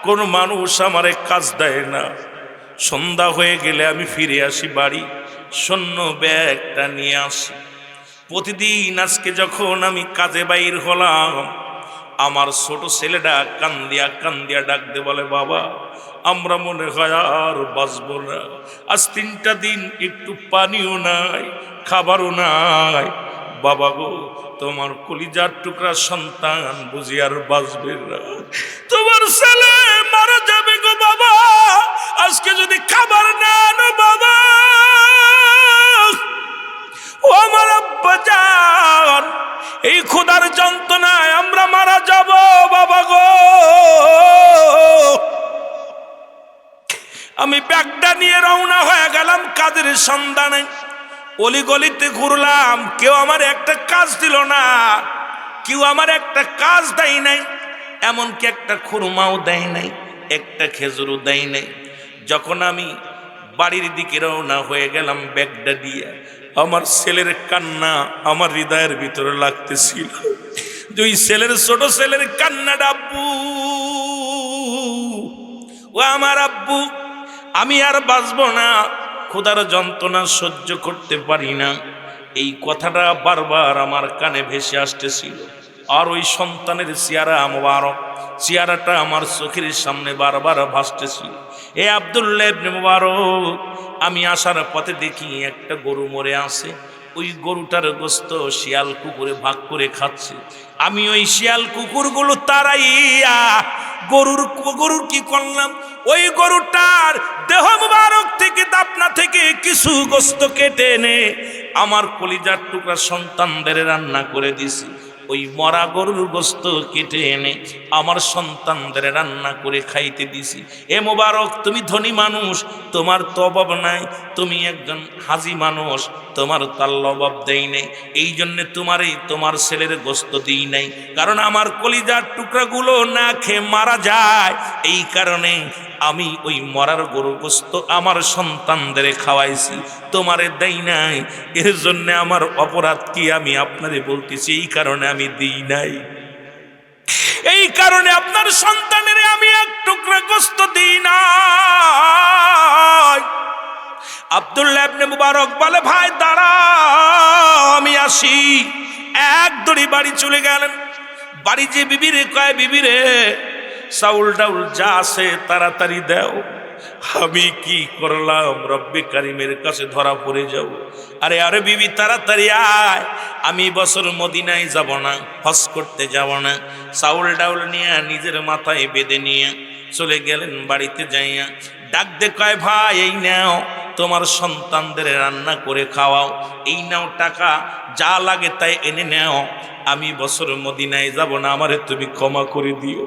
কোন মানুষ আমারে কাজ দেয় না। সন্ধ্যা হয়ে গেলে আমি ফিরে আসি বাড়ি, শূন্য ব্যাগটা নিয়ে আসি। প্রতিদিন আজকে যখন আমি কাজে বাইর হলাম, আমার ছোট ছেলেটা কান্দিয়া কান্দিয়া ডাকতে বলে, বাবা আমরা মনে হয় আর বাঁচবো না, আজ 3টা দিন একটু পানিও নাই, খাবারও নাই। বাবা গো, তোমার কলিজার টুকরা সন্তান বুঝি আর বাঁচবে না, তোমার ছেলে মারা যাবে গো বাবা, আজকে যদি খাবার না আনো বাবা, ও আমার আব্বা জান, এই ক্ষুধার যন্ত্রণায় আমরা মারা যাব বাবা গো। আমি ব্যাগটা নিয়ে রওনা হয়ে গেলাম কাজের সন্ধানে। অলিগলিতে ঘুরলাম, কেউ আমার একটা কাজ দিল না, কেউ আমার একটা কাজ দেয় নাই, এমনকি একটা খুরমাও দেয় নাই, একটা খেজুরও দেয় নাই। যখন আমি বাড়ির দিকে রওনা হয়ে গেলাম ব্যাগটা দিয়ে, আমার ছেলের কান্না আমার হৃদয়ের ভিতরে লাগতেছিল। দুই ছেলের ছোট ছেলের কান্নাটা, আব্বু ও আমার আব্বু, আমি আর বাঁচবো না, ক্ষুধার যন্ত্রণা সহ্য করতে পারি না, এই কথাটা বারবার আমার কানে ভেসে আসতেছিল। আর ওই সন্তানের চেহারা মোবারক, চেহারাটা আমার চোখের সামনে বারবার ভাসতেছিল। এ আব্দুল্লাহ ইবনে মুবারক, আমি আসার পথে দেখি একটা গরু মরে আছে, ওই গরুটার গোস্ত শিয়াল কুকুরে ভাগ করে খাচ্ছে। আমি ওই শিয়াল কুকুরগুলো তাড়াইয়া গরুর কি করলাম, ওই গরুটার দেহ মুবারক থেকে দাপনা থেকে কিছু গোস্ত কেটে এনে আমার কলিজার টুকরা সন্তানদের রান্না করে দিছি। ওই মরা গরুর গোস্ত কেটে এনে আমার সন্তানদের রান্না করে খাইতে দিছি। এ মোবারক, তুমি ধনী মানুষ, তোমার তো অভাব নাই, তুমি একজন হাজি মানুষ, তোমার তাল্লা অভাব দেই নাই, এই জন্যে তোমার ছেলের গোস্ত দিই নাই, কারণ আমার কলিজার টুকরাগুলো না খেয়ে মারা যায়, এই কারণে আমি ওই মরার গরুর গোস্ত আমার সন্তানদের খাওয়াইছি, তোমারে দেই নাই। এর জন্য আমার অপরাধ কি আমি আপনারে বলতেছি, এই কারণে আমি দিই নাই, এই কারণে আপনার সন্তানের আমি এক টুকরা গোস্ত দিই নাই। আব্দুল্লাহ ইবনে মুবারক বলে, ভাই দাঁড়াও, আমি আসি। এক দড়ি বাড়ি চলে গেলেন। বাড়ি যে বিবিরে কয়, বিবিরে চাউল ডাউল যা আছে তাড়াতাড়ি দাও। আমি কি করলাম, রব্বে কারিমের কাছে ধরা পড়ে যাব। আরে আরে বিবি তাড়াতাড়ি আয়, আমি বছর মদিনায় যাব না, হজ করতে যাব না। চাউল ডাউল নিয়ে নিজের মাথায় বেঁধে নিয়ে চলে গেলেন বাড়িতে যাইয়া। ডাক দে কয়, ভাই এই নাও, তোমার সন্তানদের রান্না করে খাওয়াও, এই নাও টাকা, যা লাগে তাই এনে নাও। আমি বছর মদিনায় যাব না, আমারে তুমি ক্ষমা করে দিও।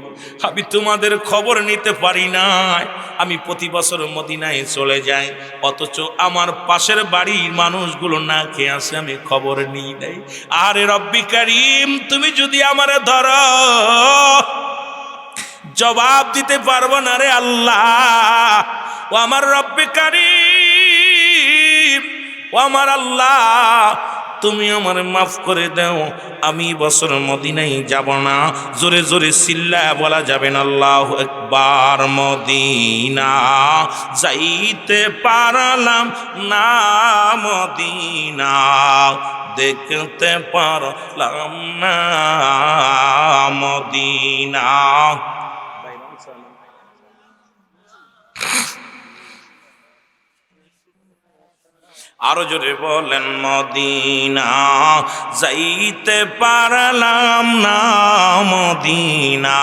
আমি তোমাদের খবর নিতে পারি নাই, আমি প্রতি বছর মদিনায় চলে যাই, অথচ আমার পাশের বাড়ির মানুষগুলো না খেয়ে আসে, আমি খবর নিই নাই। আরে রব্বি কারিম, তুমি যদি আমারে ধরো, জবাব দিতে পারবো না রে আল্লাহ। ও আমার রব্বে কারিম, ও আমার আল্লাহ, তুমি আমার মাফ করে দাও, আমি বছর মদিনায় যাব না। জোরে জোরে চিল্লায়া বলা যাবে না আল্লাহু আকবার। মদিনা যাইতে পারলাম না, মদিনা দেখতে পারলাম না, মদিনা। আরো জোরে বলেন, মদিনা যাইতে পারলাম না, মদিনা।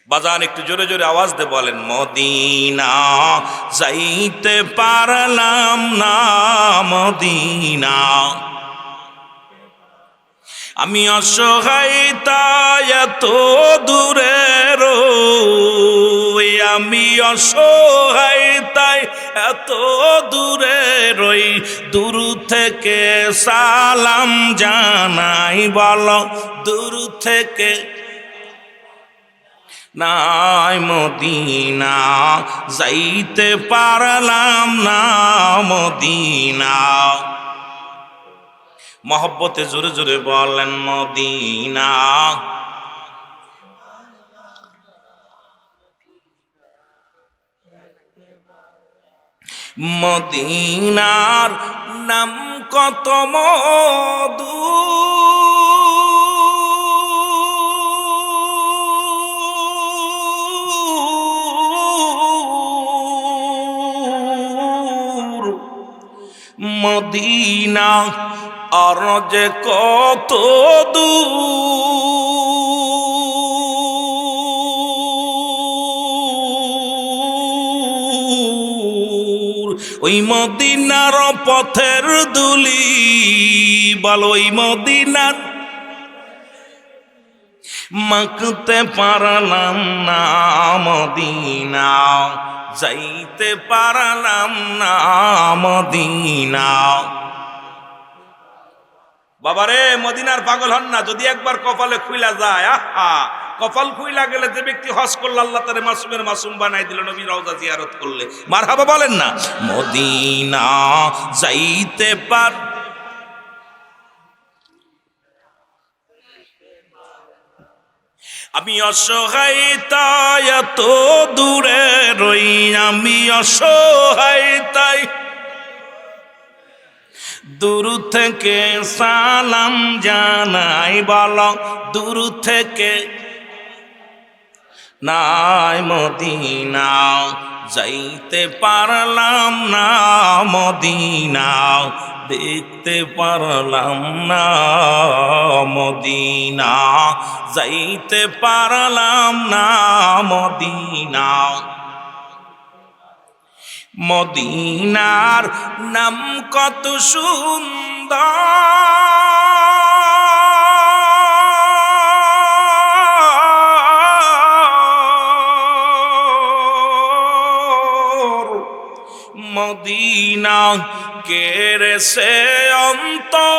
বাজান একটু জোরে জোরে আওয়াজ দিয়ে বলেন, মদিনা যাইতে পারলাম না, মদিনা। আমি অসহায় তাই এত দূরে রই, আমি অসহায় তাই এত দূরে রই, দূর থেকে সালাম জানাই, বলো দূর থেকে নাই, মদিনা যাইতে পারলাম না, মদিনা। মহব্বতে জোরে জোরে বলেন, মদিনা। মদিনার নাম কত মধু, মদিনা আর যে কত দূর, ওই মদিনার পথের দুলি, বলো ওই মদিনার মাখতে পারলাম না, মদিনা যাইতে পারলাম না, মদিনা। বাবারে মদিনার পাগল হন না, যদি একবার কপালে খুইলা যায়, আহা কপাল খুইলা গেলে যে ব্যক্তি হজ করলে আল্লাহ তারে মাসুমের মাসুম বানাই দিল নবী রওজা জিয়ারত করলে। মারহাবা বলেন না। মদিনা যাইতে পার আমি অসহায় তাই এত দূরে রই, আমি অসহায় তাই দূর থেকে সালাম জানাই, বলো দূর থেকে নাই মদিনা যাইতে পারলাম না, মদিনা দেখতে পারলাম না, মদিনা যাইতে পারলাম না, মদিনা। মদিনার নাম কত সুন্দর, মদিনা কেড়ে সে অন্তর,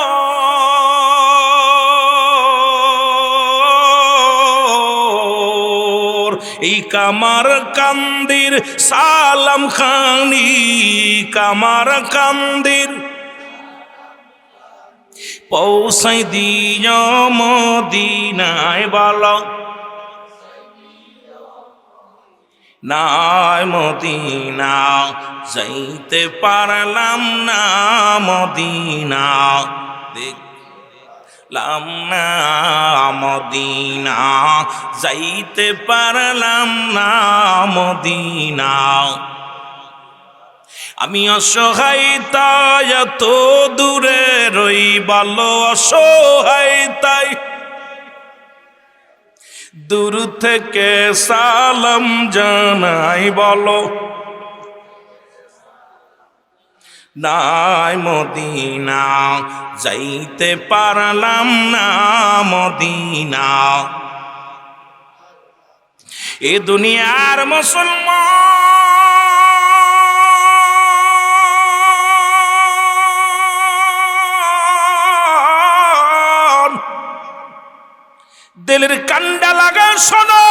এই কামার কান্দির সালাম খানি, কামার কান্দির পৌঁছাই দিও মদিনায়, বলো নাই মদিনা যাইতে পারলাম না, মদিনা দেখলাম না, মদিনা যাইতে পারলাম না, মদিনা। আমি অসহায় তাই এত দূরে রই, বলো অসহায় তাই দূর থেকে সালাম জানাই, বলো নাই মদিনা যাইতে পারলাম না, মদিনা। এ দুনিয়ার মুসলমান দিলের কান্ডা লাগা শোনো,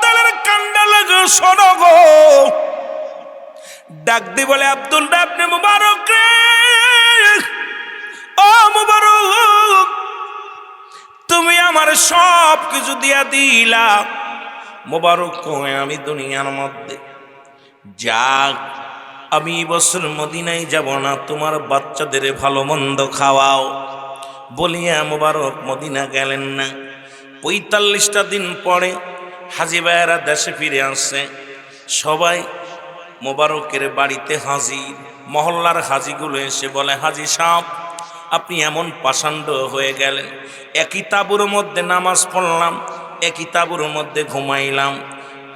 দিলের কান্ডা লাগা শোনো গো, ডাক দি বলে আব্দুল ইবনে মুবারক রে, ও মুবারক তুমি আমার সব কিছু দিয়া দিলা। মুবারক কয় আমি দুনিয়ার মধ্যে যাক আমি বছর মদিনায় যাব না, তোমার বাচ্চাদের ভালো মন্দ খাওয়াও বলিয়া মুবারক মদিনা গেলেন না। ৪৫টা দিন পরে হাজি ভাইয়েরা দেশে ফিরে আসছে, সবাই মোবারকের বাড়িতে হাজির। মহল্লার হাজিগুলো এসে বলে হাজি সাহেব আপনি এমন পাষাণ্ড হয়ে গেলেন, একই তাঁবুর মধ্যে নামাজ পড়লাম, একই তাঁবুর মধ্যে ঘুমাইলাম,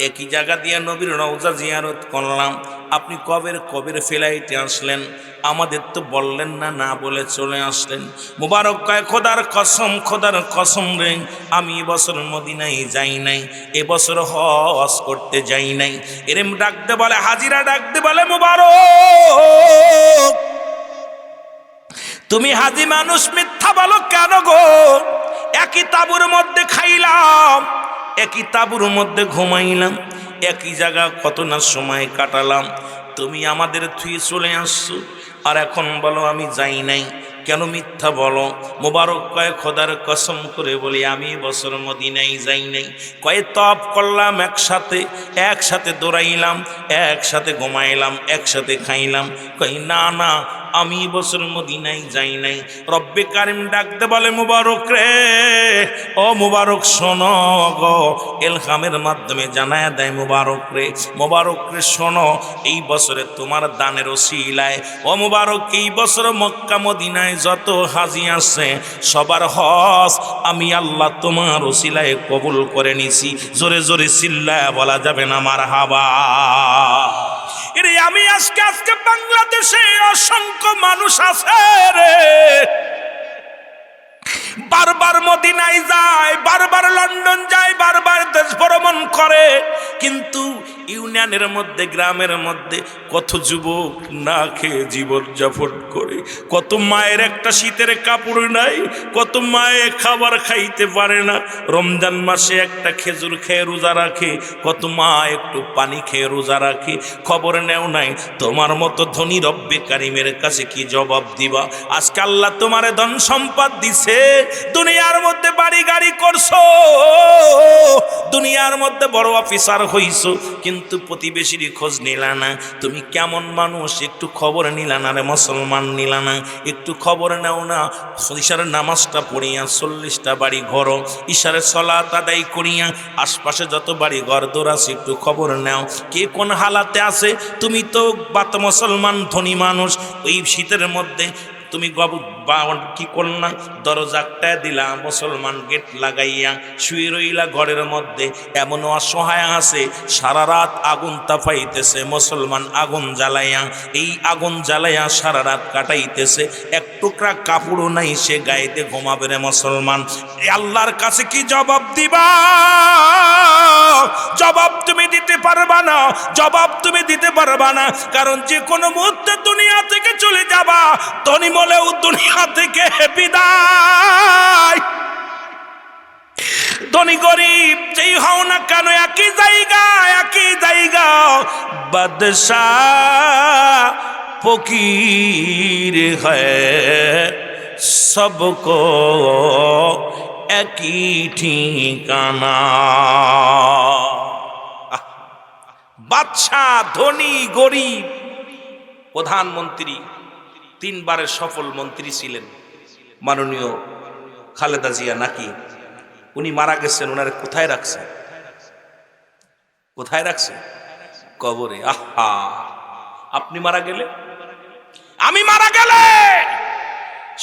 একই জায়গা দিয়ে নবীর রওজা জিয়ারত করলাম, আপনি কবের ফ্লাইটে আসলেন, আমাদের তো বললেন না, না বলে চলে আসলেন। মুবারক কয় খোদার কসম রে, আমি এবছর মদিনায় যাই নাই, এবছর হজ করতে যাই নাই। এরম ডাকতে বলে হাজিরা, ডাকতে বলে মুবারক তুমি হাজি মানুষ মিথ্যা বলো কেন গো? একই তাঁবুর মধ্যে খাইলাম, একই তাঁবুর মধ্যে ঘুমাইলাম, একই জায়গা কত না সময় কাটালাম, তুমি আমাদের থুয়ে চলে আসছো, আর এখন বলো আমি যাই নাই, কেন মিথ্যা বলো? মুবারক কয় খোদার কসম করে বলি আমি বছর মদিনায় যাই নাই। কয়ে তপ করলাম একসাথে দৌড়াইলাম, একসাথে ঘুমাইলাম, একসাথে খাইলাম। কই না না আমি বছর মদিনায় যাই নাই। রব্বে কারিম ডাকতে বলে মুবারক রে, ও মুবারক শোনো গো, এলহামের মাধ্যমে জানায় দেয় মুবারক রে শোনো, এই বছরে তোমার দানের ওসিলায়, ও মুবারক এই বছর মক্কা মদিনায় যত হাজি আছে সবার হজ আমি আল্লাহ তোমার ওসিলায় কবুল করে নিছি। জোরে জোরে চিল্লায় বলা যাবে না মারহাবা। এরে আমি আজকে বাংলাদেশে অসংখ্য মানুষ আছে রে, বারবার মদিনায় যায়, বারবার লন্ডন যায়, বারবার দেশ ভ্রমণ করে, কিন্তু ইউনিয়নের মধ্যে, গ্রামের মধ্যে কত যুবক না খেয়ে জীবন যাপন করে, কত মায়ের একটা শীতের কাপড় নাই, কত মায়ে খাবার খাইতে পারে না, রমজান মাসে একটা খেজুর খেয়ে রোজা রাখে, কত মা একটু পানি খেয়ে রোজা রাখে। খবর নেও নাই তোমার মতো ধনী রব্বে কারিমের কাছে কি জবাব দিবা? আজকে আল্লাহ তোমারে ধন সম্পদ দিছে, দুনিয়ার মধ্যে বাড়ি গাড়ি করছো, দুনিয়ার মধ্যে বড় অফিসার হইছো, কিন্তু প্রতিবেশীর খোঁজ নিলা না। তুমি কেমন মানুষ একটু খবর নিলা না রে মুসলমান, নিলা না? একটু খবর নাও না। ইশারের নামাজটা পড়িয়া 40টা বাড়ি ঘর, ইশারের সলাত আদায় করিয়া আশপাশে যত বাড়ি ঘর দৌড় আছে একটু খবর নাও, কে কোন হালাতে আছে। তুমি তো বাত মুসলমান ধনী মানুষ, ওই শীতের মধ্যে তুমি কি করলা? দরজাটা দিলা, মুসলমান গেট লাগাইয়া শুয়ে রইলা ঘরের মধ্যে। এমন অসহায় আছে সারা রাত আগুন তাপাইতেছে, মুসলমান আগুন জ্বালাইয়া, এই আগুন জ্বালাইয়া সারা রাত কাটাইতেছে, এক টুকরা কাপড়ও নাই, সে গায়েতে ঘুমাবে রে মুসলমান। আল্লাহর কাছে কি জবাব দিবা? জবাব তুমি দিতে পারবা না, জবাব তুমি দিতে পারবা না, কারণ যে কোনো মুহূর্তে দুনিয়া থেকে চলে যাবা, ধনী বলেও দুনিয়া থেকে বিদায়। ধনী গরিব যেই হও না কেন একই জায়গা, একই জায়গা। বাদশাহ ফকির হ্যায় সবকো একই ঠিকানা। বাদশাহ, ধনী, গরিব, প্রধানমন্ত্রী, 3 বারের সফল মন্ত্রী ছিলেন মাননীয় খালেদা জিয়া নাকি? উনি মারা গেছেন, ওনারে কোথায় রাখছে? কোথায় রাখছে? কবরে। আহা, আপনি মারা গেলে, আমি মারা গেলে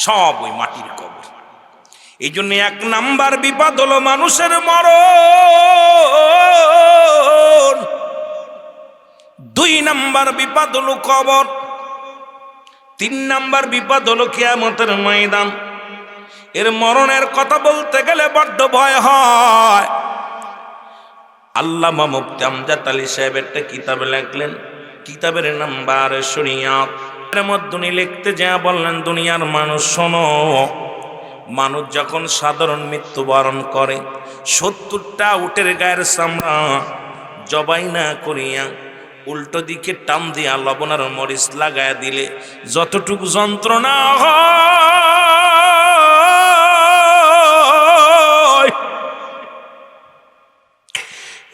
সব ওই মাটির কবর। এই জন্য 1 নাম্বার বিপদ হলো মানুষের মরণ, 2 নাম্বার বিপদ হলো কবর, 3 নাম্বার বিপদ হলো কিয়ামতের ময়দান। এর মরণের কথা বলতে গেলে বড্ড ভয় হয়। আল্লামা মুফতি আমজাদ আলী সাহেব একটা কিতাবে লিখলেন, কিতাবের নাম বারে শরিয়াত। এর মধ্যে উনি লিখতে যা বললেন, দুনিয়ার মানুষ শোনো, মানুষ যখন সাধারণ মৃত্যুবরণ করে, 70টা উটের গায়ের চামড়া জবাই না করিয়া উল্টো দিকে টান দিয়া লবণ আর মরিচ লাগায়া দিলে যতটুকু যন্ত্রণা হয়,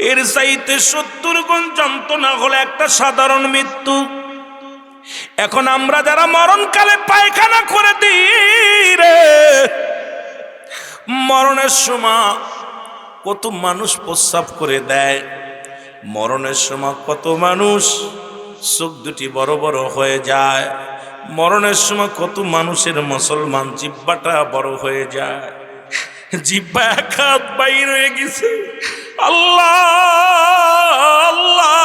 এর চাইতে 70 গুণ যন্ত্রণা হলো একটা সাধারণ মৃত্যু। এখন আমরা যারা মরণকালে পায়খানা করে দিই রে, মরণের সময় কত মানুষ প্রস্রাব করে দেয়, মরণের সময় কত মানুষ চোখ দুটি বড় বড় হয়ে যায়, মরণের সময় কত মানুষের মুসলমান জিহ্বাটা বড় হয়ে যায়, জিহ্বা এক হাত বাইর হয়ে গেছে। আল্লাহ আল্লাহ,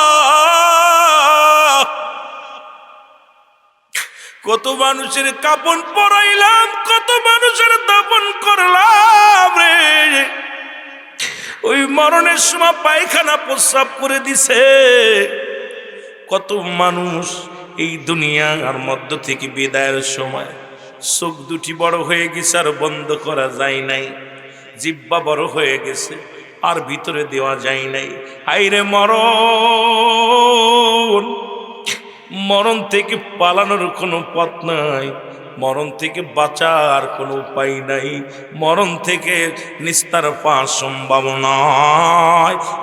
কত মানুষের কাপন পরাইলাম, কত মানুষের দাপন করলাম রে, ওই মরণের সময় পায়খানা প্রস্রাব করে দিছে। কত মানুষ এই দুনিয়ার মধ্য থেকে বিদায়ের সময় চোখ দুটি বড় হয়ে গেছে আর বন্ধ করা যায় নাই, জিহ্বা বড় হয়ে গেছে আর ভিতরে দেওয়া যায় নাই। হাইরে মরণ, মরণ থেকে পালানোর কোনো পথ নাই, মরণ থেকে বাঁচার কোনো উপায় নাই, মরণ থেকে নিস্তার পাওয়ার সম্ভাবনা।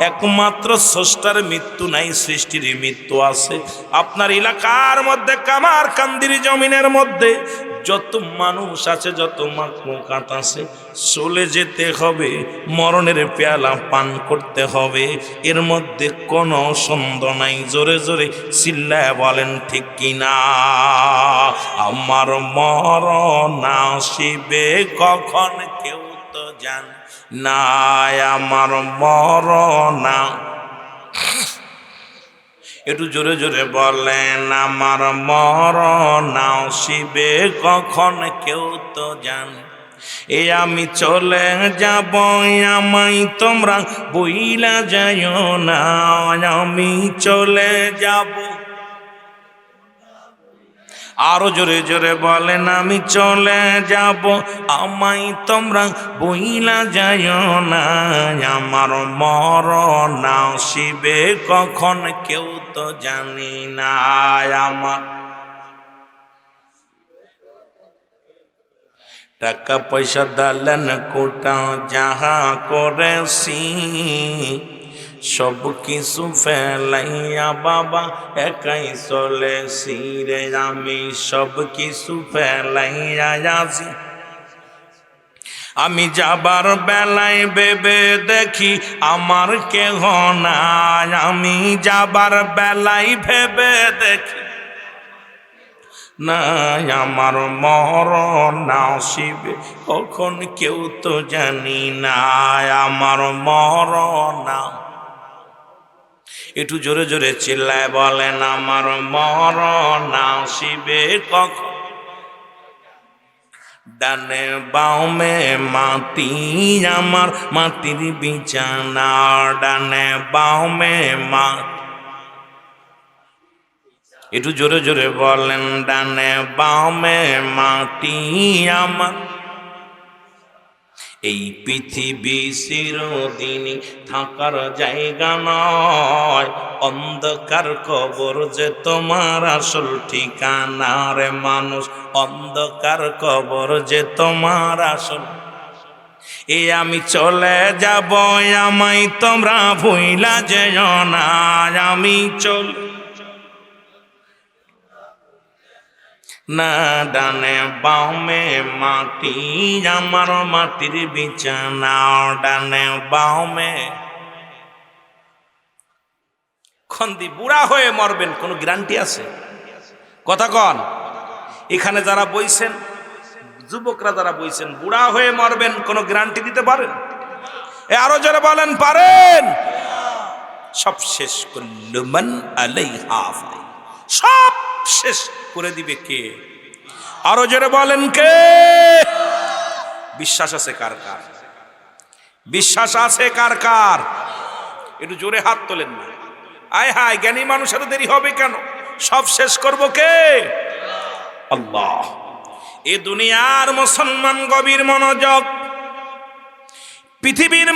একমাত্র স্রষ্টার মৃত্যু নাই, সৃষ্টির মৃত্যু আছে। আপনার এলাকার মধ্যে কামারকান্দির জমিনের মধ্যে যত মানুষ আছে, যত মাখলুকাত আছে, চলে যেতে হবে, মরণের পেয়ালা পান করতে হবে, এর মধ্যে কোনো সন্দেহ নাই। জোরে জোরে চিল্লায় বলেন ঠিক কিনা? আমার মরণ আসিবে কখন কেউ তো জান না, আমার মরণ, একটু জোরে জোরে বলেন, আমার মরণ আসিবে কখন কেউ তো জান এ আমি চলে যাব, আমায় তোমরা বইলা যাইও না। আমি চলে যাব, আরো জোরে জোরে বলেন, আমি চলে যাব, আমায় তোমরা বইলা যাইও না। আমার মরণ আসিবে কখন কেউ তো জানি না। আমার টাকা পয়সা দালান কোটা যাহা করেছি, সব কিছু ফেলাইয়া বাবা একাই চলেছি রে। আমি সব কিছু ফেলাইয়া আছি, আমি যাবার বেলায় ভেবে দেখি আমার কেহ নাই। আমি যাবার বেলায় ভেবে দেখি না, আমার মরণ আসিবে কখন কেউ তো জানি না। আমার মরণ, একটু জোরে জোরে চিল্লায় বলেন, আমার মরণ আসিবে কখন। ডানে বামে মাটি, আমার মাটির বিছানা। ডানে বামে মাটি, একটু জোরে জোরে বলেন, ডানে বামে মাটি আমার। এই পৃথিবী চিরদিনই থাকার জায়গা নয়, অন্ধকার কবর যে তোমার আসল ঠিকানা রে মানুষ। অন্ধকার কবর যে তোমার আসল। এ আমি চলে যাব, আমায় তোমরা ভুইলা যেও না। আমি চলে না, ডানে বামে মাটি আমার মাটির বিছানা। ডানে বামে খন্দি, বুড়া হয়ে মরবেন কোনো গ্যারান্টি আছে? কথা কন। এখানে যারা বইছেন, যুবকরা যারা বইছেন, বুড়া হয়ে মরবেন কোনো গ্যারান্টি দিতে পারেন? এ আরো যারা বলেন পারেন? সব শেষ করল মান আলাইহা ফান, সব শেষ করে দিবে কে? আরো জোরে বলেন কে? বিশ্বাস আছে কার কার? বিশ্বাস আছে কার কার? একটু জোরে হাত তোলেন না। আয় হায়, জ্ঞানী মানুষের দেরি হবে কেন? সব শেষ করব কে? আল্লাহ। এ দুনিয়ার মুসলমান গভীর মনোযোগ, পৃথিবীর